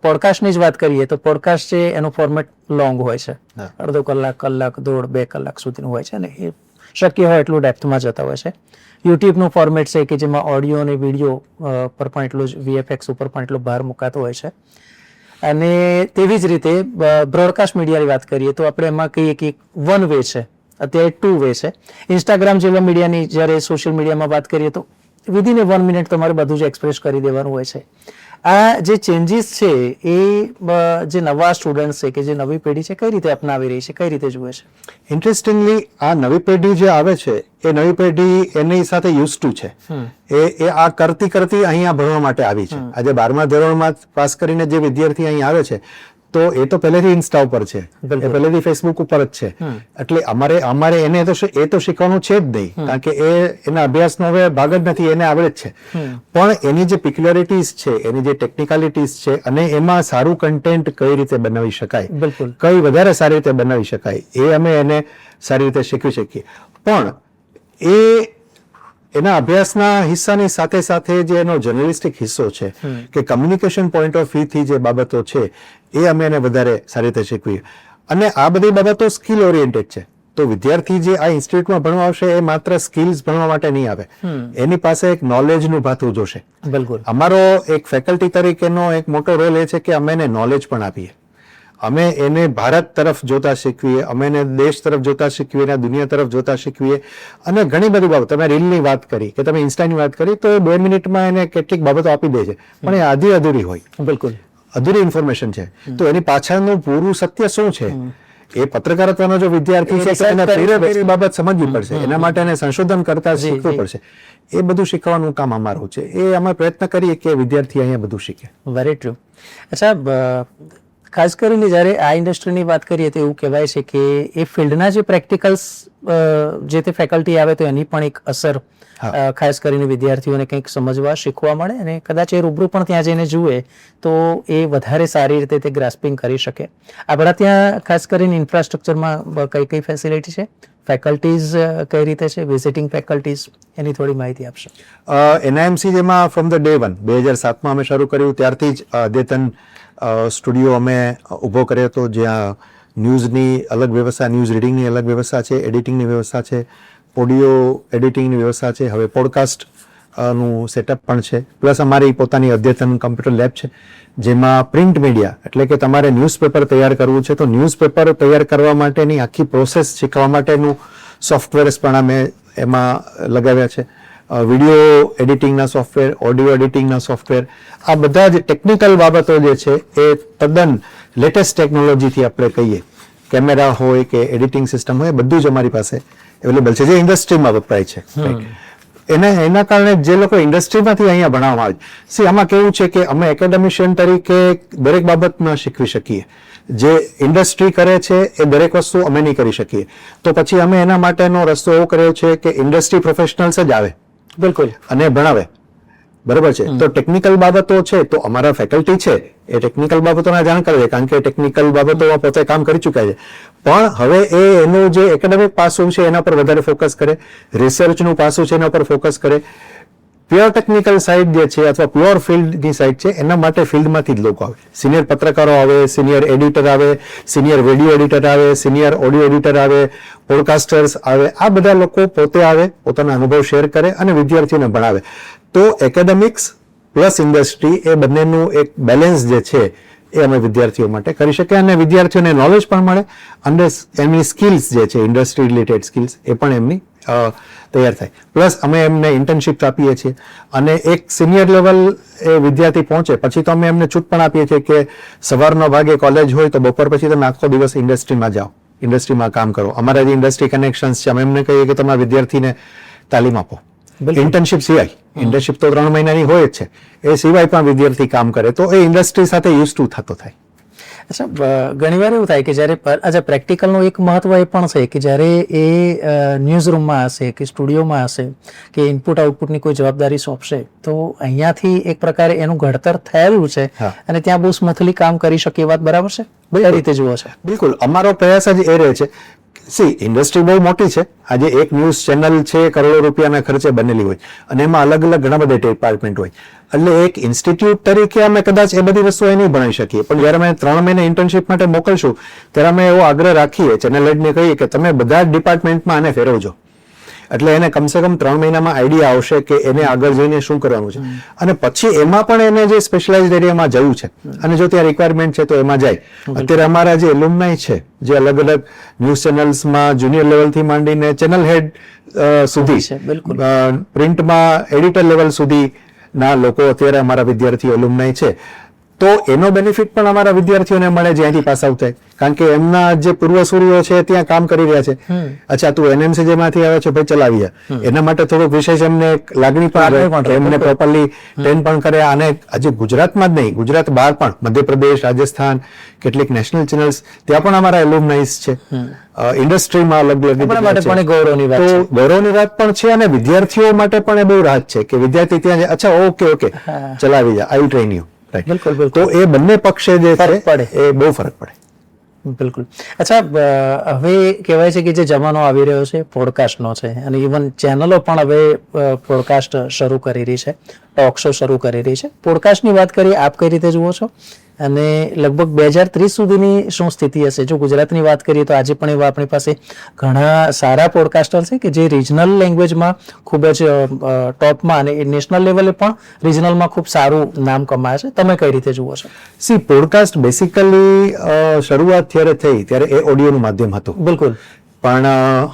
[SPEAKER 2] પોડકાસ્ટની જ વાત કરીએ તો પોડકાસ્ટ છે એનું ફોર્મેટ લોંગ હોય છે, અડધો કલાક, કલાક, દોઢ, 2 કલાક સુધીનું હોય છે ને એ શક્ય હોય એટલું ડેપ્થમાં જતા હોય છે. યુટ્યુબનું ફોર્મેટ છે કે જેમાં ઓડિયો અને વિડીયો પર પણ એટલું જ VFX ઉપર પણ એટલો ભાર મુકાતો હોય છે. અને તેવી જ રીતે બ્રોડકાસ્ટ મીડિયાની વાત કરીએ તો આપણે એમાં કહીએ કે વન વે છે, અત્યારે 2 વે છે. ઇન્સ્ટાગ્રામ જેવા મીડિયાની જ્યારે સોશિયલ મીડિયામાં વાત કરીએ તો વિધિન 1 મિનિટ તમારે બધું જ એક્સપ્રેસ કરી દેવાનું હોય છે. આ જે ચેન્જીસ છે એ જે નવા સ્ટુડન્ટ છે કે જે નવી પેઢી છે કઈ રીતે અપનાવી રહી છે, કઈ રીતે જુએ છે?
[SPEAKER 1] ઇન્ટરેસ્ટિંગલી આ નવી પેઢી જે આવે છે એ નવી પેઢી એની સાથે યુઝ ટુ છે, એ આ કરતી અહીંયા ભણવા માટે આવી છે. આજે 12મા ધોરણમાં પાસ કરીને જે વિદ્યાર્થી અહીં આવે છે તો એ તો પહેલેથી ઇન્સ્ટા ઉપર છે, એ પહેલેથી ફેસબુક ઉપર જ છે, એટલે અમારે એને એ તો શીખવાનું છે જ નહીં, કારણ કે એ એના અભ્યાસનો હવે ભાગ જ નથી, એને આવડે જ છે. પણ એની જે પિક્યુલારિટીઝ છે, એની જે ટેકનિકાલિટીઝ છે અને એમાં સારું કન્ટેન્ટ કઈ રીતે બનાવી શકાય, કઈ વધારે સારી રીતે બનાવી શકાય એ અમે એને સારી રીતે શીખવી શકીએ. પણ એના અભ્યાસના હિસ્સાની સાથે સાથે જે એનો જર્નલિસ્ટિક હિસ્સો છે કે કમ્યુનિકેશન પોઈન્ટ ઓફ વ્યૂ થી જે બાબતો છે એ અમે એને વધારે સારી રીતે શીખવીએ. અને આ બધી બાબતો સ્કિલ ઓરિએન્ટેડ છે. તો વિદ્યાર્થી જે આ ઇન્સ્ટિટ્યૂટમાં ભણવા આવશે એ માત્ર સ્કિલ્સ ભણવા માટે નહીં આવે, એની પાસે એક નોલેજનું ભાથું જોશે. અમારો એક ફેકલ્ટી તરીકેનો એક મોટો રોલ એ છે કે અમે એને નોલેજ પણ આપીએ, અમે એને ભારત તરફ જોતા શીખવીએ, અમે એને દેશ તરફ જોતા શીખવીએ, દુનિયા તરફ જોતા શીખવીએ. અને ઘણી બધી બાબત, તમે રીલની વાત કરી કે તમે ઇન્સ્ટાની વાત કરી તો એ 2 મિનિટમાં એને કેટલીક બાબતો આપી દે છે, પણ એ આધી અધૂરી હોય, બિલકુલ અધૂરી ઇન્ફોર્મેશન છે. તો એની પાછળનું પૂરું સત્ય શું છે એ પત્રકારત્વનો જો વિદ્યાર્થી છે તો એને એ બાબત સમજવી પડશે, એના માટે એને સંશોધન કરતા શીખવું પડશે. એ બધું શીખવાનું કામ અમારું છે, એ અમે પ્રયત્ન કરીએ કે વિદ્યાર્થી અહીંયા બધું શીખે.
[SPEAKER 2] Very true. અચ્છા, ખાસ કરીને જ્યારે આ ઇન્ડસ્ટ્રીની વાત કરીએ તો એવું કહેવાય છે કે એ ફિલ્ડના જે પ્રેક્ટિકલ્સ જે તે ફેકલ્ટી આવે તો એની પણ એક અસર ખાસ કરીને વિદ્યાર્થીઓને કંઈક સમજવા શીખવા મળે અને કદાચ એ રૂબરૂ પણ ત્યાં જઈને જુએ તો એ વધારે સારી રીતે તે ગ્રાસ્પિંગ કરી શકે. આપણા ત્યાં ખાસ કરીને ઇન્ફ્રાસ્ટ્રક્ચરમાં કઈ કઈ ફેસિલિટી છે, ફેકલ્ટીઝ કઈ રીતે છે, વિઝિટિંગ ફેકલ્ટીઝ, એની થોડી માહિતી આપશો?
[SPEAKER 1] NIMC જેમાં ફ્રોમ ધ ડે 1 2007માં અમે શરૂ કર્યું ત્યારથી જ અદ્યતન સ્ટુડિયો અમે ઊભો કર્યો હતો, જ્યાં ન્યૂઝની અલગ વ્યવસ્થા, ન્યૂઝ રીડિંગની અલગ વ્યવસ્થા છે, એડિટિંગની વ્યવસ્થા છે, ઓડિયો એડિટિંગની વ્યવસ્થા છે, હવે પોડકાસ્ટ નું સેટઅપ પણ છે, પ્લસ અમારી પોતાની અદ્યતન કમ્પ્યુટર લેબ છે જેમાં પ્રિન્ટ મીડિયા એટલે કે તમારે ન્યૂઝપેપર તૈયાર કરવું છે તો ન્યૂઝપેપર તૈયાર કરવા માટેની આખી પ્રોસેસ શીખવા માટેનું સોફ્ટવેર્સ પણ અમે એમાં લગાવ્યા છે. વિડીયો એડિટિંગના સોફ્ટવેર, ઓડિયો એડિટિંગના સોફ્ટવેર, આ બધા જ ટેકનિકલ બાબતો જે છે એ તદ્દન લેટેસ્ટ ટેકનોલોજીથી આપણે કહીએ, કેમેરા હોય કે એડિટિંગ સિસ્ટમ હોય, બધું જ અમારી પાસે અવેલેબલ છે, જે ઇન્ડસ્ટ્રીમાં વપરાય છે. એના કારણે જે લોકો ઇન્ડસ્ટ્રીમાંથી અહીંયા ભણાવવામાં આવે છે, આમાં કેવું છે કે અમે એકેડેમિશિયન તરીકે દરેક બાબત ન શીખવી શકીએ. જે ઇન્ડસ્ટ્રી કરે છે એ દરેક વસ્તુ અમે નહીં કરી શકીએ, તો પછી અમે એના માટેનો રસ્તો એવો કર્યો છે કે ઇન્ડસ્ટ્રી પ્રોફેશનલ્સ જ આવે
[SPEAKER 2] બિલકુલ
[SPEAKER 1] અને ભણાવે. બરાબર છે. તો ટેકનિકલ બાબતો છે તો અમારા ફેકલ્ટી છે એ ટેકનિકલ બાબતોના જાણકાર છે, કારણ કે ટેકનિકલ બાબતોમાં પોતે કામ કરી ચૂક્યા છે. પણ હવે એનું જે એકેડેમિક પાસું છે એના પર વધારે ફોકસ કરે, રિસર્ચનું પાસું છે એના પર ફોકસ કરે. પ્યોર ટેકનિકલ સાઇડ જે છે અથવા પ્યોર ફિલ્ડની સાઇડ છે એના માટે ફિલ્ડમાંથી જ લોકો આવે. સિનિયર પત્રકારો આવે, સિનિયર એડિટર આવે, સિનિયર વિડીયો એડિટર આવે, સિનિયર ઓડિયો એડિટર આવે, પોડકાસ્ટર્સ આવે. આ બધા લોકો પોતે આવે, પોતાના અનુભવ શેર કરે અને વિદ્યાર્થીઓને ભણાવે. તો એકેડેમિક્સ પ્લસ ઇન્ડસ્ટ્રી એ બંનેનું એક બેલેન્સ જે છે એ અમે વિદ્યાર્થીઓ માટે કરી શકીએ અને વિદ્યાર્થીઓને નોલેજ પણ મળે અને એમની સ્કિલ્સ જે છે ઇન્ડસ્ટ્રી રિલેટેડ સ્કિલ્સ એ પણ એમની તૈયાર થાય. પ્લસ અમે એમને ઇન્ટર્નશિપ આપીએ છીએ અને એક સિનિયર લેવલ એ વિદ્યાર્થી પહોંચે પછી તો અમે એમને છૂટ પણ આપીએ છીએ કે સવારનો ભાગે કોલેજ હોય તો બપોર પછી તમે આખો દિવસ ઇન્ડસ્ટ્રીમાં જાઓ, ઇન્ડસ્ટ્રીમાં કામ કરો. અમારા જે ઇન્ડસ્ટ્રી કનેક્શન્સ છે અમે એમને કહીએ કે તમારા વિદ્યાર્થીને તાલીમ આપો. ઇન્ટર્નશિપ સિવાય, ઇન્ટર્નશિપ તો 3 મહિનાની હોય જ છે, એ સિવાય પણ વિદ્યાર્થી કામ કરે તો એ ઇન્ડસ્ટ્રી સાથે યુઝ ટુ થતો થાય.
[SPEAKER 2] અચ્છા, ઘણીવાર એવું થાય કે જ્યારે પ્રેક્ટિકલનું એક મહત્વ એ પણ છે કે જ્યારે એ ન્યૂઝ રૂમમાં હશે કે સ્ટુડિયોમાં હશે કે ઇનપુટ આઉટપુટની કોઈ જવાબદારી સોંપશે તો અહીંયાથી એક પ્રકારે એનું ઘડતર થયેલું છે અને ત્યાં બહુ સ્મૂથલી કામ કરી શકે એ વાત બરાબર છે? કઈ રીતે જુઓ છે?
[SPEAKER 1] બિલકુલ, અમારો પ્રયાસ જ એ રહે છે. ઇન્ડસ્ટ્રી બહુ મોટી છે. આજે એક ન્યૂઝ ચેનલ છે કરોડો રૂપિયાના ખર્ચે બનેલી હોય અને એમાં અલગ અલગ ઘણા બધા ડિપાર્ટમેન્ટ હોય. એટલે એક ઇન્સ્ટિટ્યૂટ તરીકે અમે કદાચ એ બધી વસ્તુઓ નહીં ભણાવી શકીએ, પણ જ્યારે અમે 3 મહિને ઇન્ટર્નશિપ માટે મોકલશું ત્યારે અમે એવો આગ્રહ રાખીએ, ચેનલ હેડને કહીએ કે તમે બધા જ ડિપાર્ટમેન્ટમાં આને ફેરવજો. એટલે એને કમસે કમ 3 મહિનામાં આઈડિયા આવશે કે એને આગળ જઈને શું કરવાનું છે અને પછી એમાં પણ એને જે સ્પેશિયલાઇઝડ એરિયામાં જવું છે અને જો ત્યાં રિક્વાયરમેન્ટ છે તો એમાં જાય. અત્યારે અમારા જે એલ્યુમનાઈ છે જે અલગ અલગ ન્યૂઝ ચેનલ્સમાં જુનિયર લેવલથી માંડીને ચેનલ હેડ સુધી, પ્રિન્ટમાં એડિટર લેવલ સુધીના લોકો અત્યારે અમારા વિદ્યાર્થીઓ એલ્યુમનાઈ છે. તો એનો બેનિફિટ પણ અમારા વિદ્યાર્થીઓને મળે જ્યાંથી પાસ આઉટ થાય, કારણ કે એમના જે પૂર્વસૂરીઓ છે ત્યાં કામ કરી રહ્યા છે. અચ્છા, તું એનએમસી જેમાંથી આવે છે ભાઈ, ચલાવી જા. એના માટે થોડુંક વિશેષ એમને લાગણી પણ એમને પ્રોપરલી ટ્રેન પણ કરે. અને આજે ગુજરાતમાં જ નહીં, ગુજરાત બહાર પણ મધ્યપ્રદેશ, રાજસ્થાન, કેટલીક નેશનલ ચેનલ્સ ત્યાં પણ અમારા એલ્યુમનાઇઝ છે. ઇન્ડસ્ટ્રીમાં અલગ અલગ ગૌરવની વાત પણ છે અને વિદ્યાર્થીઓ માટે પણ એ બહુ રાહત છે કે વિદ્યાર્થી ત્યાં જાય, અચ્છા ઓકે ચલાવી જા, આઈ વિલ ટ્રેન યુ.
[SPEAKER 2] બિલકુલ.
[SPEAKER 1] તો એ બંને પક્ષે જે પડે એ બહુ ફરક પડે.
[SPEAKER 2] બિલકુલ. અચ્છા, હવે કહેવાય છે કે જે જમાનો આવી રહ્યો છે પોડકાસ્ટનો છે અને ઇવન ચેનલો પણ હવે પોડકાસ્ટ શરૂ કરી રહી છે, ટોક શો શરૂ કરી રહી છે. પોડકાસ્ટની વાત કરીએ, આપ કઈ રીતે જુઓ છો અને લગભગ 2030 સુધીની શું સ્થિતિ હશે? જો ગુજરાતની વાત કરીએ તો આજે પણ એવા આપણી પાસે ઘણા સારા પોડકાસ્ટર છે કે જે રિજનલ લેંગ્વેજમાં ખૂબ જ ટોપમાં અને નેશનલ લેવલે પણ રિજનલમાં ખૂબ સારું નામ કમાય છે. તમે કઈ રીતે જુઓ છો?
[SPEAKER 1] પોડકાસ્ટ બેસિકલી શરૂઆત જ્યારે થઈ ત્યારે એ ઓડિયોનું માધ્યમ હતું. બિલકુલ. પણ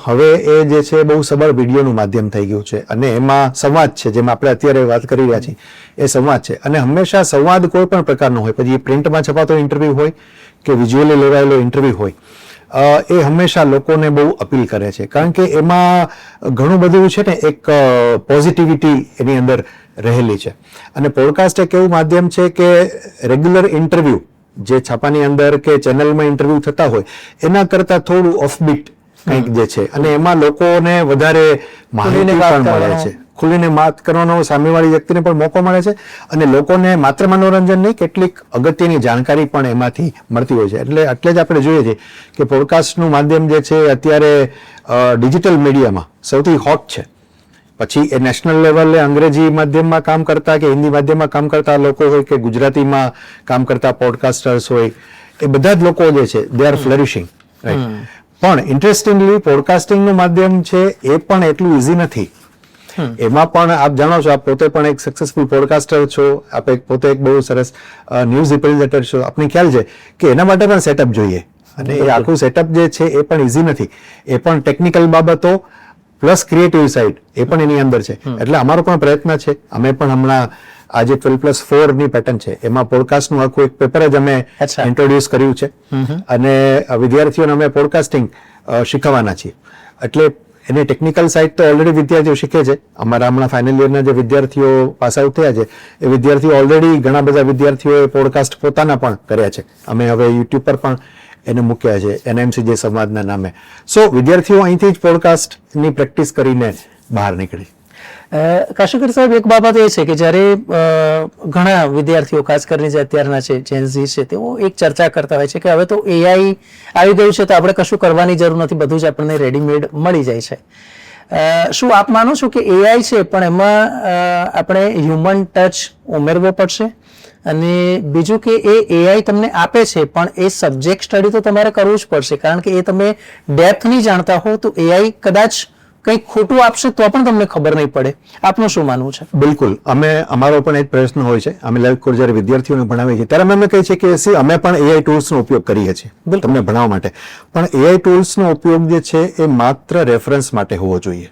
[SPEAKER 1] હવે એ જે છે બહુ સબળ વિડીયોનું માધ્યમ થઈ ગયું છે અને એમાં સંવાદ છે, જેમ આપણે અત્યારે વાત કરી રહ્યા છીએ એ સંવાદ છે. અને હંમેશા સંવાદ કોઈ પણ પ્રકારનો હોય, પછી પ્રિન્ટમાં છપાતો ઇન્ટરવ્યુ હોય કે વિઝ્યુઅલી લેવાયેલો ઇન્ટરવ્યુ હોય, એ હંમેશા લોકોને બહુ અપીલ કરે છે, કારણ કે એમાં ઘણું બધું છે ને એક પોઝિટિવિટી એની અંદર રહેલી છે. અને પોડકાસ્ટ એક એવું માધ્યમ છે કે રેગ્યુલર ઇન્ટરવ્યુ જે છાપાની અંદર કે ચેનલમાં ઇન્ટરવ્યુ થતા હોય એના કરતા થોડું ઓફબીટ કંઈક જે છે અને એમાં લોકોને વધારે માહિતી પણ મળે છે, ખુલીને વાત કરવાનો સામેવાળી વ્યક્તિને પણ મોકો મળે છે અને લોકોને માત્ર મનોરંજન નહીં, કેટલીક અગત્યની જાણકારી પણ એમાંથી મળતી હોય છે. એટલે જ આપણે જોઈએ છીએ કે પોડકાસ્ટનું માધ્યમ જે છે અત્યારે ડિજિટલ મીડિયામાં સૌથી હોટ છે. પછી એ નેશનલ લેવલે અંગ્રેજી માધ્યમમાં કામ કરતા કે હિન્દી માધ્યમમાં કામ કરતા લોકો હોય કે ગુજરાતીમાં કામ કરતા પોડકાસ્ટર્સ હોય, એ બધા જ લોકો જે છે દે આર ફ્લરિશિંગ, રાઈટ. પણ ઇન્ટરેસ્ટિંગલી પોડકાસ્ટિંગનું માધ્યમ છે એ પણ એટલું ઇઝી નથી. એમાં પણ આપ જાણો છો, આપ પોતે પણ એક સક્સેસફુલ પોડકાસ્ટર છો, આપ પોતે એક બહુ સરસ ન્યૂઝ રિપ્રેઝેન્ટેટર છો. આપને ખ્યાલ છે કે એના માટે પણ સેટઅપ જોઈએ અને એ આખું સેટઅપ જે છે એ પણ ઇઝી નથી. એ પણ ટેકનિકલ બાબતો પ્લસ ક્રિએટિવ સાઇડ એ પણ એની અંદર છે. એટલે અમારો પણ પ્રયત્ન છે. અમે પણ હમણાં આ જે 12+4 ની પેટર્ન છે એમાં પોડકાસ્ટનું આખું એક પેપર જ અમે
[SPEAKER 2] અચ્છા.
[SPEAKER 1] ઇન્ટ્રોડ્યુસ કર્યું છે અને વિદ્યાર્થીઓને અમે પોડકાસ્ટિંગ શીખવવાના છીએ. એટલે એની ટેકનિકલ સાઇડ તો ઓલરેડી વિદ્યાર્થીઓ શીખે છે. અમારા હમણાં ફાઇનલ યરના જે વિદ્યાર્થીઓ પાસ આઉટ થયા છે એ વિદ્યાર્થીઓ ઓલરેડી ઘણા બધા વિદ્યાર્થીઓએ પોડકાસ્ટ પોતાના પણ કર્યા છે. અમે હવે યુટ્યુબ પર પણ એને મૂક્યા છે NMCJ સંવાદના નામે. સો વિદ્યાર્થીઓ અહીંથી જ પોડકાસ્ટની પ્રેક્ટિસ કરીને બહાર નીકળી.
[SPEAKER 2] કાશીકર સાહેબ, એક બાબત એ છે કે જ્યારે ઘણા વિદ્યાર્થીઓ ખાસ કરીને જે અત્યારના છે જેન ઝી છે તેઓ એક ચર્ચા કરતા હોય છે કે હવે તો AI આવી ગયું છે તો આપણે કશું કરવાની જરૂર નથી, બધું જ આપણને રેડીમેડ મળી જાય છે. શું આપ માનો છો કે AI છે પણ એમાં આપણે હ્યુમન ટચ ઉમેરવો પડશે? અને બીજું કે એ AI તમને આપે છે પણ એ સબ્જેક્ટ સ્ટડી તો તમારે કરવું જ પડશે, કારણ કે એ તમે ડેપ્થ નહીં જાણતા હો તો AI કદાચ કંઈક ખોટું આપશે તો પણ તમને ખબર નહીં પડે. આપનું શું માનવું છે?
[SPEAKER 1] બિલકુલ. અમારો પણ એક પ્રશ્ન હોય છે. અમે લેવકોર જ્યારે વિદ્યાર્થીઓને ભણાવીએ છીએ ત્યારે અમે કહીએ છીએ કે અમે પણ AI ટૂલ્સનો ઉપયોગ કરીએ છીએ તમને ભણાવવા માટે. પણ AI ટૂલ્સનો ઉપયોગ જે છે એ માત્ર રેફરન્સ માટે હોવો જોઈએ,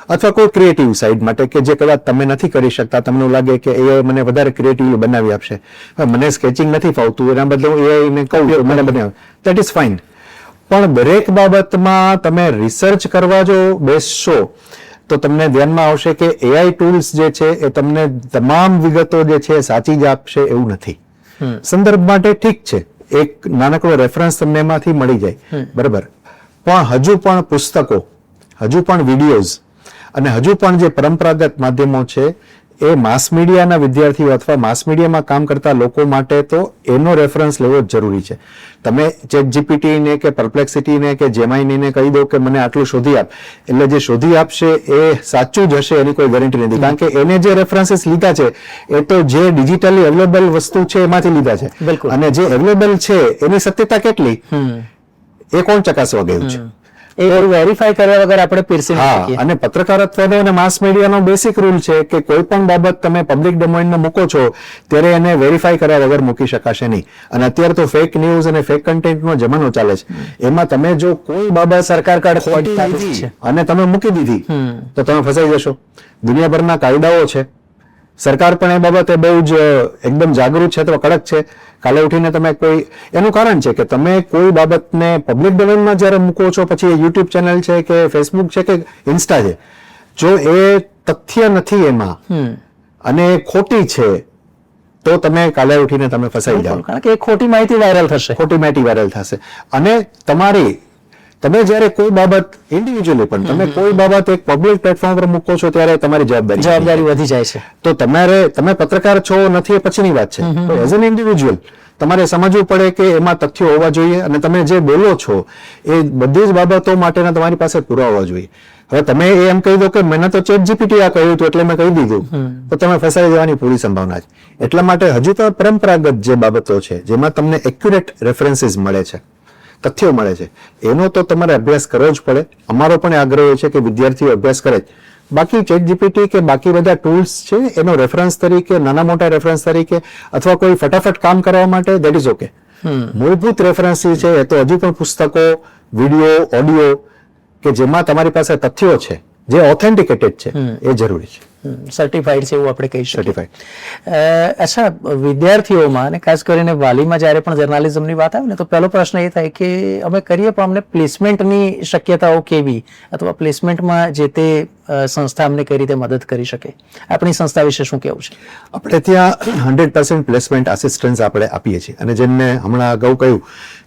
[SPEAKER 1] અથવા કોઈ ક્રિએટિવ સાઇડ માટે કે જે કદાચ તમે નથી કરી શકતા, તમને લાગે કે AI મને વધારે ક્રિએટિવલી બનાવી આપશે, મને સ્કેચિંગ નથી ફાવતું, એના બદલે હું AI ને કહું મને બનાવે, ધેટ ઇઝ ફાઇન. પણ દરેક બાબતમાં તમે રિસર્ચ કરવા જો બેસશો તો તમને ધ્યાનમાં આવશે કે AI ટૂલ્સ જે છે એ તમને તમામ વિગતો જે છે સાચી જ આપશે એવું નથી. સંદર્ભ માટે ઠીક છે, એક નાનકડો રેફરન્સ તમને એમાંથી મળી જાય, બરાબર. પણ હજુ પણ પુસ્તકો, હજુ પણ વિડીયોઝ અને હજુ પણ જે પરંપરાગત માધ્યમો છે એ માસ મીડિયાના વિદ્યાર્થીઓ અથવા માસ મીડિયામાં કામ કરતા લોકો માટે તો એનો રેફરન્સ લેવો જ જરૂરી છે. તમે ChatGPT ને કે Perplexity ને કે Gemini ને કહી દો કે મને આટલું શોધી આપ, એટલે જે શોધી આપશે એ સાચું જ હશે એની કોઈ ગેરંટી નથી, કારણ કે એને જે રેફરન્સીસ લીધા છે એ તો જે ડિજિટલી અવેલેબલ વસ્તુ છે એમાંથી લીધા છે. અને જે અવેલેબલ છે એની સત્યતા કેટલી એ કોણ ચકાસવા ગયું છે?
[SPEAKER 2] એ વેરીફાઈ કર્યા વગર આપણે પીરસી નહીં શકીએ.
[SPEAKER 1] અને પત્રકારત્વનો અને માસ મીડિયાનો બેસિક રૂલ છે કે કોઈ પણ બાબત તમે પબ્લિક ડોમેઇનમાં મૂકો છો ત્યારે એને વેરીફાઈ કર્યા વગર મૂકી શકાશે નહીં. અને અત્યારે તો ફેક ન્યૂઝ અને ફેક કન્ટેન્ટનો જમાનો ચાલે છે. એમાં તમે જો કોઈ બાબત સરકાર કાઢે અને તમે મૂકી દીધી તો તમે ફસાઈ જશો. દુનિયાભરના કાયદાઓ છે, સરકાર પણ એ બાબતે બહુ જ એકદમ જાગૃત છે અથવા કડક છે. કાલે ઉઠીને તમે કોઈ, એનું કારણ છે કે તમે કોઈ બાબતને પબ્લિક ડોમેનમાં જ્યારે મૂકો છો, પછી એ યુટ્યુબ ચેનલ છે કે ફેસબુક છે કે ઇન્સ્ટા છે, જો એ તથ્ય નથી એમાં અને ખોટી છે તો તમે કાલે ઉઠીને તમે ફસાઈ જાઓ,
[SPEAKER 2] કારણ કે ખોટી માહિતી વાયરલ થશે.
[SPEAKER 1] ખોટી માહિતી વાયરલ થશે. અને તમે જ્યારે કોઈ બાબત ઇન્ડિવિજ્યુઅલી પણ તમે કોઈ બાબત એક પબ્લિક પ્લેટફોર્મ પર મૂકો છો ત્યારે તમારી જવાબદારી
[SPEAKER 2] વધી જાય છે.
[SPEAKER 1] તો તમે પત્રકાર છો નથી એ પછીની વાત છે. એઝ એન ઇન્ડિવિજ્યુઅલ તમારે સમજવું પડે કે એમાં તથ્યો હોવા જોઈએ અને તમે જે બોલો છો એ બધી જ બાબતો માટેના તમારી પાસે પુરાવા હોવા જોઈએ. હવે તમે એમ કહી દો કે મને તો ChatGPT આ કહ્યું હતું એટલે મેં કહી દીધું, તો તમે ફસાઈ જવાની પૂરી સંભાવના છે. એટલા માટે હજુ તો પરંપરાગત જે બાબતો છે જેમાં તમને એક્યુરેટ રેફરન્સીસ મળે છે, તથ્યો મળે છે, એનો તો તમારે અભ્યાસ કરવો જ પડે. અમારો પણ આગ્રહ છે કે વિદ્યાર્થીઓ અભ્યાસ કરે જ. બાકી ChatGPT કે બાકી બધા ટૂલ્સ છે એનો રેફરન્સ તરીકે, નાના મોટા રેફરન્સ તરીકે અથવા કોઈ ફટાફટ કામ કરવા માટે, દેટ ઇઝ ઓકે. મૂળભૂત રેફરન્સ છે એ તો હજુ પણ પુસ્તકો, વિડીયો, ઓડિયો કે જેમાં તમારી પાસે તથ્યો છે, જે ઓથેન્ટિકેટેડ છે, એ જરૂરી છે.
[SPEAKER 2] સર્ટિફાઈડ છે એવું આપણે કહી શકીએ.
[SPEAKER 1] સર્ટિફાઈડ.
[SPEAKER 2] અચ્છા, વિદ્યાર્થીઓમાં અને ખાસ કરીને વાલીમાં જ્યારે પણ જર્નાલિઝમની વાત આવે ને તો પહેલો પ્રશ્ન એ થાય કે અમે કરીએ પણ અમને પ્લેસમેન્ટની શક્યતાઓ કેવી, અથવા પ્લેસમેન્ટમાં જે તે સંસ્થા અમને કઈ રીતે મદદ કરી શકે? આપણી સંસ્થા વિશે શું કહેવું છે?
[SPEAKER 1] આપણે ત્યાં 100% પ્લેસમેન્ટ આસિસ્ટન્સ આપણે આપીએ છીએ. અને જેમ મેં હમણાં અગાઉ કહ્યું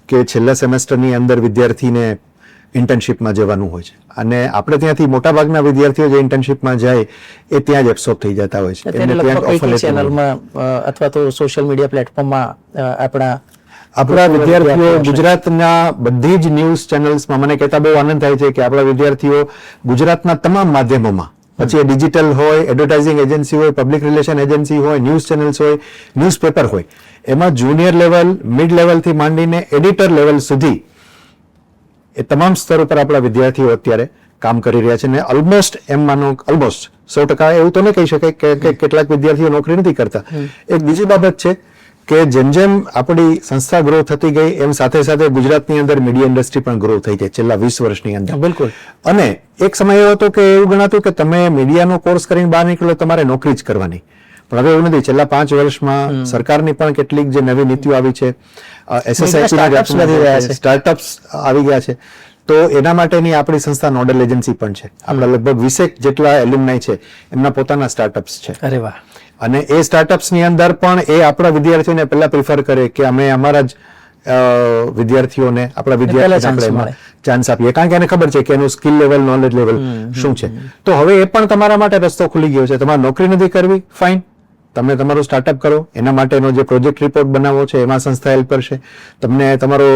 [SPEAKER 1] કે છેલ્લા સેમેસ્ટરની અંદર વિદ્યાર્થીને ઇન્ટર્નશીપમાં જવાનું હોય છે અને આપણે ત્યાંથી મોટાભાગના વિદ્યાર્થીઓ જે ઇન્ટર્નશીપમાં જાય એ ત્યાં જ એબ્સોર્બ થઈ જતા હોય છે.
[SPEAKER 2] એને ત્યાં ચેનલમાં અથવા તો સોશિયલ મીડિયા પ્લેટફોર્મમાં
[SPEAKER 1] આપણા વિદ્યાર્થીઓ ગુજરાતના બધી જ ન્યૂઝ ચેનલ્સમાં, મને કહેતા બહુ આનંદ થાય છે કે આપણા વિદ્યાર્થીઓ ગુજરાતના તમામ માધ્યમોમાં, પછી એ ડિજિટલ હોય, એડવર્ટાઇઝિંગ એજન્સી હોય, પબ્લિક રિલેશન એજન્સી હોય, ન્યૂઝ ચેનલ્સ હોય, ન્યૂઝપેપર હોય, એમાં જુનિયર લેવલ, મિડ લેવલથી માંડીને એડિટર લેવલ સુધી એ તમામ સ્તર ઉપર આપણા વિદ્યાર્થીઓ અત્યારે કામ કરી રહ્યા છે. ને ઓલમોસ્ટ એમ માનો, ઓલમોસ્ટ 100% એવું તો નહીં કહી શકાય કે કેટલાક વિદ્યાર્થીઓ નોકરી નથી કરતા. એક બીજી બાબત છે કે જેમ જેમ આપણી સંસ્થા ગ્રો થતી ગઈ એમ સાથે સાથે ગુજરાતની અંદર મીડિયા ઇન્ડસ્ટ્રી પણ ગ્રો થઈ છે છેલ્લા 20 વર્ષની અંદર.
[SPEAKER 2] બિલકુલ.
[SPEAKER 1] અને એક સમય એવો હતો કે એવું ગણાતું કે તમે મીડિયાનો કોર્સ કરીને બહાર નીકળો તમારે નોકરી જ કરવાની, પણ હવે એવું નથી. છેલ્લા 5 વર્ષમાં સરકારની પણ કેટલીક જે નવી નીતિઓ આવી છે, સ્ટાર્ટઅપ્સ આવી ગયા છે, તો એના માટેની આપણી સંસ્થા નોડલ એજન્સી પણ છે. આપણા લગભગ 20 જેટલા એલ્યુમનાઈ છે, એમના પોતાના સ્ટાર્ટઅપ્સ છે.
[SPEAKER 2] અરે વાહ.
[SPEAKER 1] અને એ સ્ટાર્ટઅપ્સ ની અંદર પણ એ આપણા વિદ્યાર્થીઓને પહેલા પ્રિફર કરે કે અમે અમારા જ વિદ્યાર્થીઓને આપણા વિદ્યાર્થીઓને ચાન્સ આપીએ, કારણ કે એને ખબર છે કે એનું સ્કિલ લેવલ, નોલેજ લેવલ શું છે. તો હવે એ પણ તમારા માટે રસ્તો ખુલી ગયો છે. તમારે નોકરી નથી કરવી, ફાઇન, તમે તમારું સ્ટાર્ટઅપ કરો. એના માટેનો જે પ્રોજેક્ટ રિપોર્ટ બનાવવો છે એમાં સંસ્થા હેલ્પ કરશે. તમને તમારો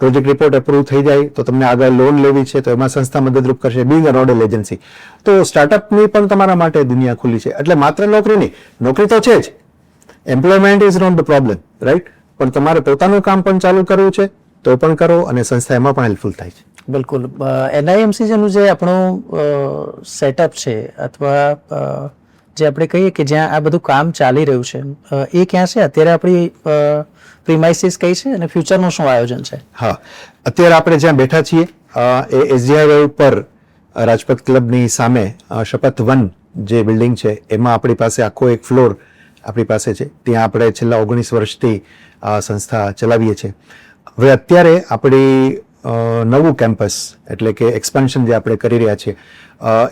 [SPEAKER 1] પ્રોજેક્ટ રિપોર્ટ એપ્રુવ થઈ જાય તો તમને આગળ લોન લેવી છે તો એમાં સંસ્થા મદદરૂપ કરશે, બિંગ અ નોડલ એજન્સી. તો સ્ટાર્ટઅપની પણ તમારા માટે દુનિયા ખુલ્લી છે. એટલે માત્ર નોકરી નહીં, નોકરી તો છે જ, employment is not the problem, right, પણ તમારે પોતાનું કામ પણ ચાલુ કરવું છે તો પણ કરો, અને સંસ્થા એમાં પણ હેલ્પફુલ થાય છે.
[SPEAKER 2] બિલકુલ. NIMC જેનું જે આપણું સેટઅપ છે, અથવા જે આપણે કહીએ કે જ્યાં આ બધું કામ ચાલી રહ્યું છે, એ ક્યાં છે અત્યારે? આપણી પ્રીમાઇસીસ કઈ છે અને ફ્યુચરનું શું આયોજન છે?
[SPEAKER 1] હા, અત્યારે આપણે જ્યાં બેઠા છીએ એ SGI રોડ પર રાજપથ ક્લબની સામે શપથ 1 જે બિલ્ડિંગ છે એમાં આપણી પાસે આખો એક ફ્લોર આપણી પાસે છે. ત્યાં આપણે છેલ્લા 19 વર્ષથી સંસ્થા ચલાવીએ છીએ. હવે અત્યારે આપણી નવું કેમ્પસ એટલે કે એક્સપાન્શન જે આપણે કરી રહ્યા છીએ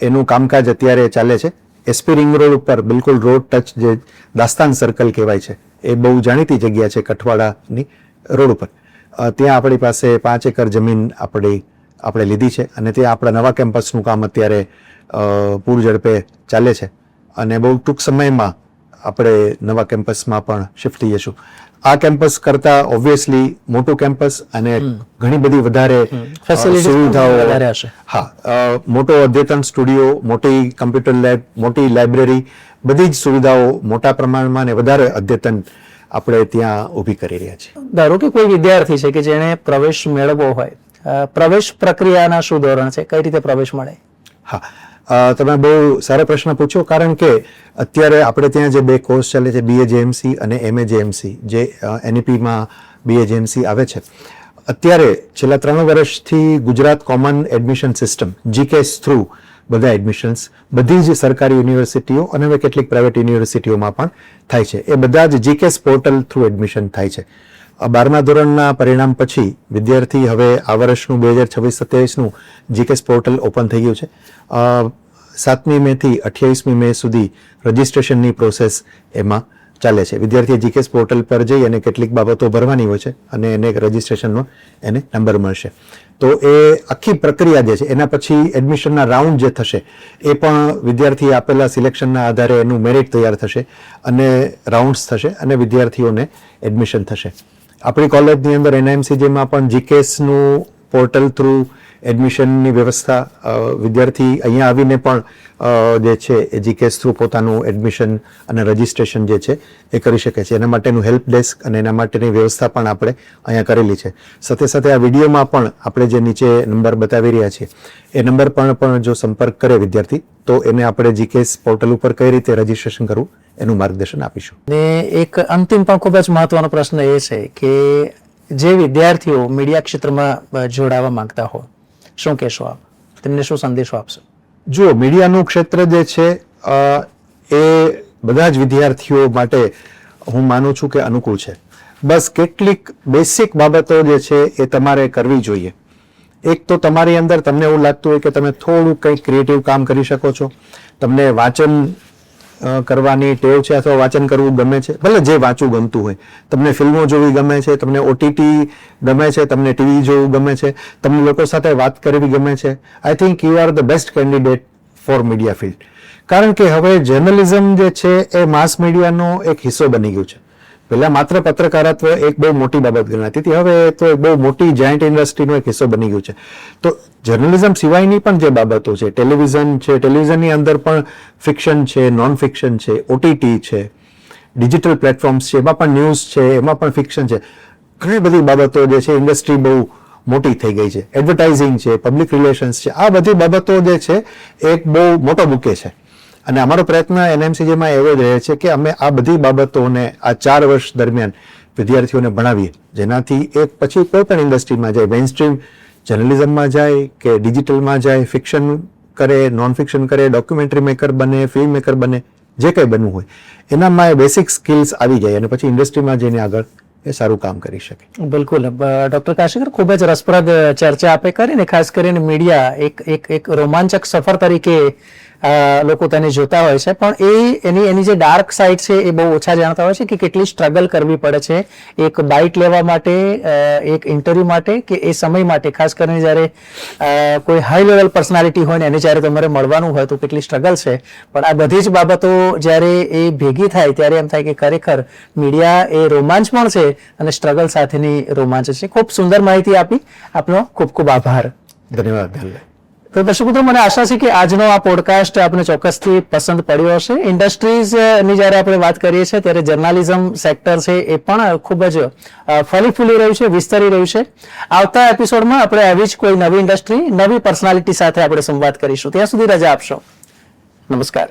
[SPEAKER 1] એનું કામકાજ અત્યારે ચાલે છે. SP રિંગ રોડ ઉપર બિલકુલ રોડ ટચ જે દાસ્તાન સર્કલ કહેવાય છે, એ બહુ જાણીતી જગ્યા છે કઠવાડાની રોડ ઉપર. ત્યાં આપણી પાસે 5 એકર જમીન આપણે લીધી છે, અને ત્યાં આપણા નવા કેમ્પસનું કામ અત્યારે પૂર ઝડપે ચાલે છે, અને બહુ ટૂંક સમયમાં આપણે નવા કેમ્પસમાં પણ શિફ્ટ થઈ જશું. આ કેમ્પસ કરતા ઓબ્વિયસલી મોટું કેમ્પસ અને ઘણી બધી વધારે સુવિધાઓ, હા, મોટો અદ્યતન સ્ટુડિયો, મોટી કમ્પ્યુટર લેબ, મોટી લાઇબ્રેરી, બધી જ સુવિધાઓ મોટા પ્રમાણમાં અને વધારે અદ્યતન આપણે ત્યાં ઊભી કરી રહ્યા છીએ.
[SPEAKER 2] ધારો કે કોઈ વિદ્યાર્થી છે કે જેને પ્રવેશ મેળવવો હોય, પ્રવેશ પ્રક્રિયાના શું ધોરણ છે, કઈ રીતે પ્રવેશ મળે?
[SPEAKER 1] હા, તમે બહુ સારો પ્રશ્ન પૂછ્યો, કારણ કે અત્યારે આપણે ત્યાં જે 2 કોર્સ ચાલે છે, BA JMC અને MA JMC, જે NEP-માં BA JMC આવે છે, અત્યારે છેલ્લા 3 વર્ષથી Gujarat common admission system GCAS through બધા એડમિશન્સ બધી જ સરકારી યુનિવર્સિટીઓ અને હવે કેટલીક પ્રાઇવેટ યુનિવર્સિટીઓમાં પણ થાય છે. એ બધા જ GCAS પોર્ટલ થ્રુ એડમિશન થાય છે. 12મા ધોરણના પરિણામ પછી વિદ્યાર્થી હવે આ વર્ષનું 2026-27નું GCAS પોર્ટલ ઓપન થઈ ગયું છે. 7મી મે થી 28મી મે સુધી રજિસ્ટ્રેશનની પ્રોસેસ એમાં ચાલે છે. વિદ્યાર્થીએ GCAS પોર્ટલ પર જઈ અને કેટલીક બાબતો ભરવાની હોય છે અને એને રજિસ્ટ્રેશનનો એને નંબર મળશે. તો એ આખી પ્રક્રિયા જે છે, એના પછી એડમિશનના રાઉન્ડ જે થશે એ પણ વિદ્યાર્થીએ આપેલા સિલેક્શનના આધારે એનું મેરિટ તૈયાર થશે અને રાઉન્ડ્સ થશે અને વિદ્યાર્થીઓને એડમિશન થશે. આપણી કોલેજની અંદર NIMCJમાં પણ GCASનું પોર્ટલ થ્રુ એડમિશનની વ્યવસ્થા વિદ્યાર્થી અહીંયા આવીને પણ જે છે એ GCAS થ્રુ પોતાનું એડમિશન અને રજિસ્ટ્રેશન જે છે એ કરી શકે છે. એના માટેનું હેલ્પ ડેસ્ક અને એના માટેની વ્યવસ્થા પણ આપણે અહીંયા કરેલી છે. સાથે સાથે આ વિડીયોમાં પણ આપણે જે નીચે નંબર બતાવી રહ્યા છીએ એ નંબર પણ જો સંપર્ક કરે વિદ્યાર્થી તો એને આપણે GCAS પોર્ટલ ઉપર કઈ રીતે રજિસ્ટ્રેશન કરવું એનું માર્ગદર્શન આપીશું.
[SPEAKER 2] ને એક અંતિમ પણ ખૂબ જ મહત્વનો પ્રશ્ન એ છે કે જે વિદ્યાર્થીઓ મીડિયા ક્ષેત્રમાં જોડાવા માંગતા હોય, શું કહેશો આપ? તેમને શું સંદેશો આપશો?
[SPEAKER 1] જુઓ, મીડિયાનું ક્ષેત્ર જે છે એ બધા જ વિદ્યાર્થીઓ માટે હું માનું છું કે અનુકૂળ છે. બસ કેટલીક બેસિક બાબતો જે છે એ તમારે કરવી જોઈએ. એક તો તમારી અંદર તમને એવું લાગતું હોય કે તમે થોડું કંઈક ક્રિએટિવ કામ કરી શકો છો, તમને વાંચન કરવાની ટેવ છે અથવા વાંચન કરવું ગમે છે, ભલે જે વાંચવું ગમતું હોય, તમને ફિલ્મો જોવી ગમે છે, તમને OTT ગમે છે, તમને TV જોવું ગમે છે, તમને લોકો સાથે વાત કરવી ગમે છે, I think you are the best candidate four media field. કારણ કે હવે જર્નલિઝમ જે છે એ માસ મીડિયાનો એક હિસ્સો બની ગયું છે. પહેલા માત્ર પત્રકારત્વ એક બહુ મોટી બાબત ગણાતી હતી, હવે તો એક બહુ મોટી જાયન્ટ ઇન્ડસ્ટ્રીનો એક હિસ્સો બની ગયું છે. તો જર્નલિઝમ સિવાયની પણ જે બાબતો છે, ટેલિવિઝન છે, ટેલિવિઝનની અંદર પણ ફિક્શન છે, નોન ફિક્શન છે, OTT છે, ડિજિટલ પ્લેટફોર્મ્સ છે, એમાં પણ ન્યૂઝ છે, એમાં પણ ફિક્શન છે, ઘણી બધી બાબતો જે છે ઇન્ડસ્ટ્રી બહુ મોટી થઈ ગઈ છે. એડવર્ટાઇઝિંગ છે, પબ્લિક રિલેશન્સ છે, આ બધી બાબતો જે છે એક બહુ મોટો બુકે છે. અને અમારો પ્રયત્ન એનએમસીજીમાં એવો જ રહે છે કે અમે આ બધી બાબતોને આ 4 વર્ષ દરમિયાન વિદ્યાર્થીઓને ભણાવીએ, જેનાથી એ પછી કોઈ પણ ઇન્ડસ્ટ્રીમાં જાય, મેઇન સ્ટ્રીમ જર્નલિઝમમાં જાય કે ડિજિટલમાં જાય, ફિક્શન કરે, નોન ફિક્શન કરે, ડોક્યુમેન્ટરી મેકર બને, ફિલ્મ મેકર બને, જે કંઈ બનવું હોય એનામાં એ બેસિક સ્કિલ્સ આવી જાય અને પછી ઇન્ડસ્ટ્રીમાં જઈને આગળ એ સારું કામ કરી શકે.
[SPEAKER 2] બિલકુલ. ડોક્ટર કાશીકર, ખૂબ જ રસપ્રદ ચર્ચા આપે કરીને, ખાસ કરીને મીડિયા એક રોમાંચક સફર તરીકે લોકો તેને જોતા હોય છે, પણ એની જે ડાર્ક સાઇડ છે એ બહુ ઓછા જાણતા હોય છે કે કેટલી સ્ટ્રગલ કરવી પડે છે એક બાઇટ લેવા માટે, એક ઇન્ટરવ્યુ માટે કે એ સમય માટે, ખાસ કરીને જ્યારે કોઈ હાઈ લેવલ પર્સનાલિટી હોય ને એને જ્યારે તમારે મળવાનું હોય તો કેટલી સ્ટ્રગલ છે. પણ આ બધી જ બાબતો જ્યારે એ ભેગી થાય ત્યારે એમ થાય કે ખરેખર મીડિયા એ રોમાંચ પણ છે અને સ્ટ્રગલ સાથેની રોમાંચ છે. ખૂબ સુંદર માહિતી આપી, આપનો ખૂબ ખૂબ આભાર.
[SPEAKER 1] ધન્યવાદ.
[SPEAKER 2] તો દર્શક મિત્રો, મને આશા છે કે આજનો આ પોડકાસ્ટ આપને ચોક્કસથી પસંદ પડ્યો હશે. ઇન્ડસ્ટ્રીઝની જ્યારે આપણે વાત કરીએ છીએ ત્યારે જર્નાલિઝમ સેક્ટર છે એ પણ ખૂબ જ ફલી ફૂલી રહ્યું છે, વિસ્તરી રહ્યું છે. આવતા એપિસોડમાં આપણે આવી જ કોઈ નવી ઇન્ડસ્ટ્રી, નવી પર્સનાલિટી સાથે આપણે સંવાદ કરીશું. ત્યાં સુધી રજા આપશો. નમસ્કાર.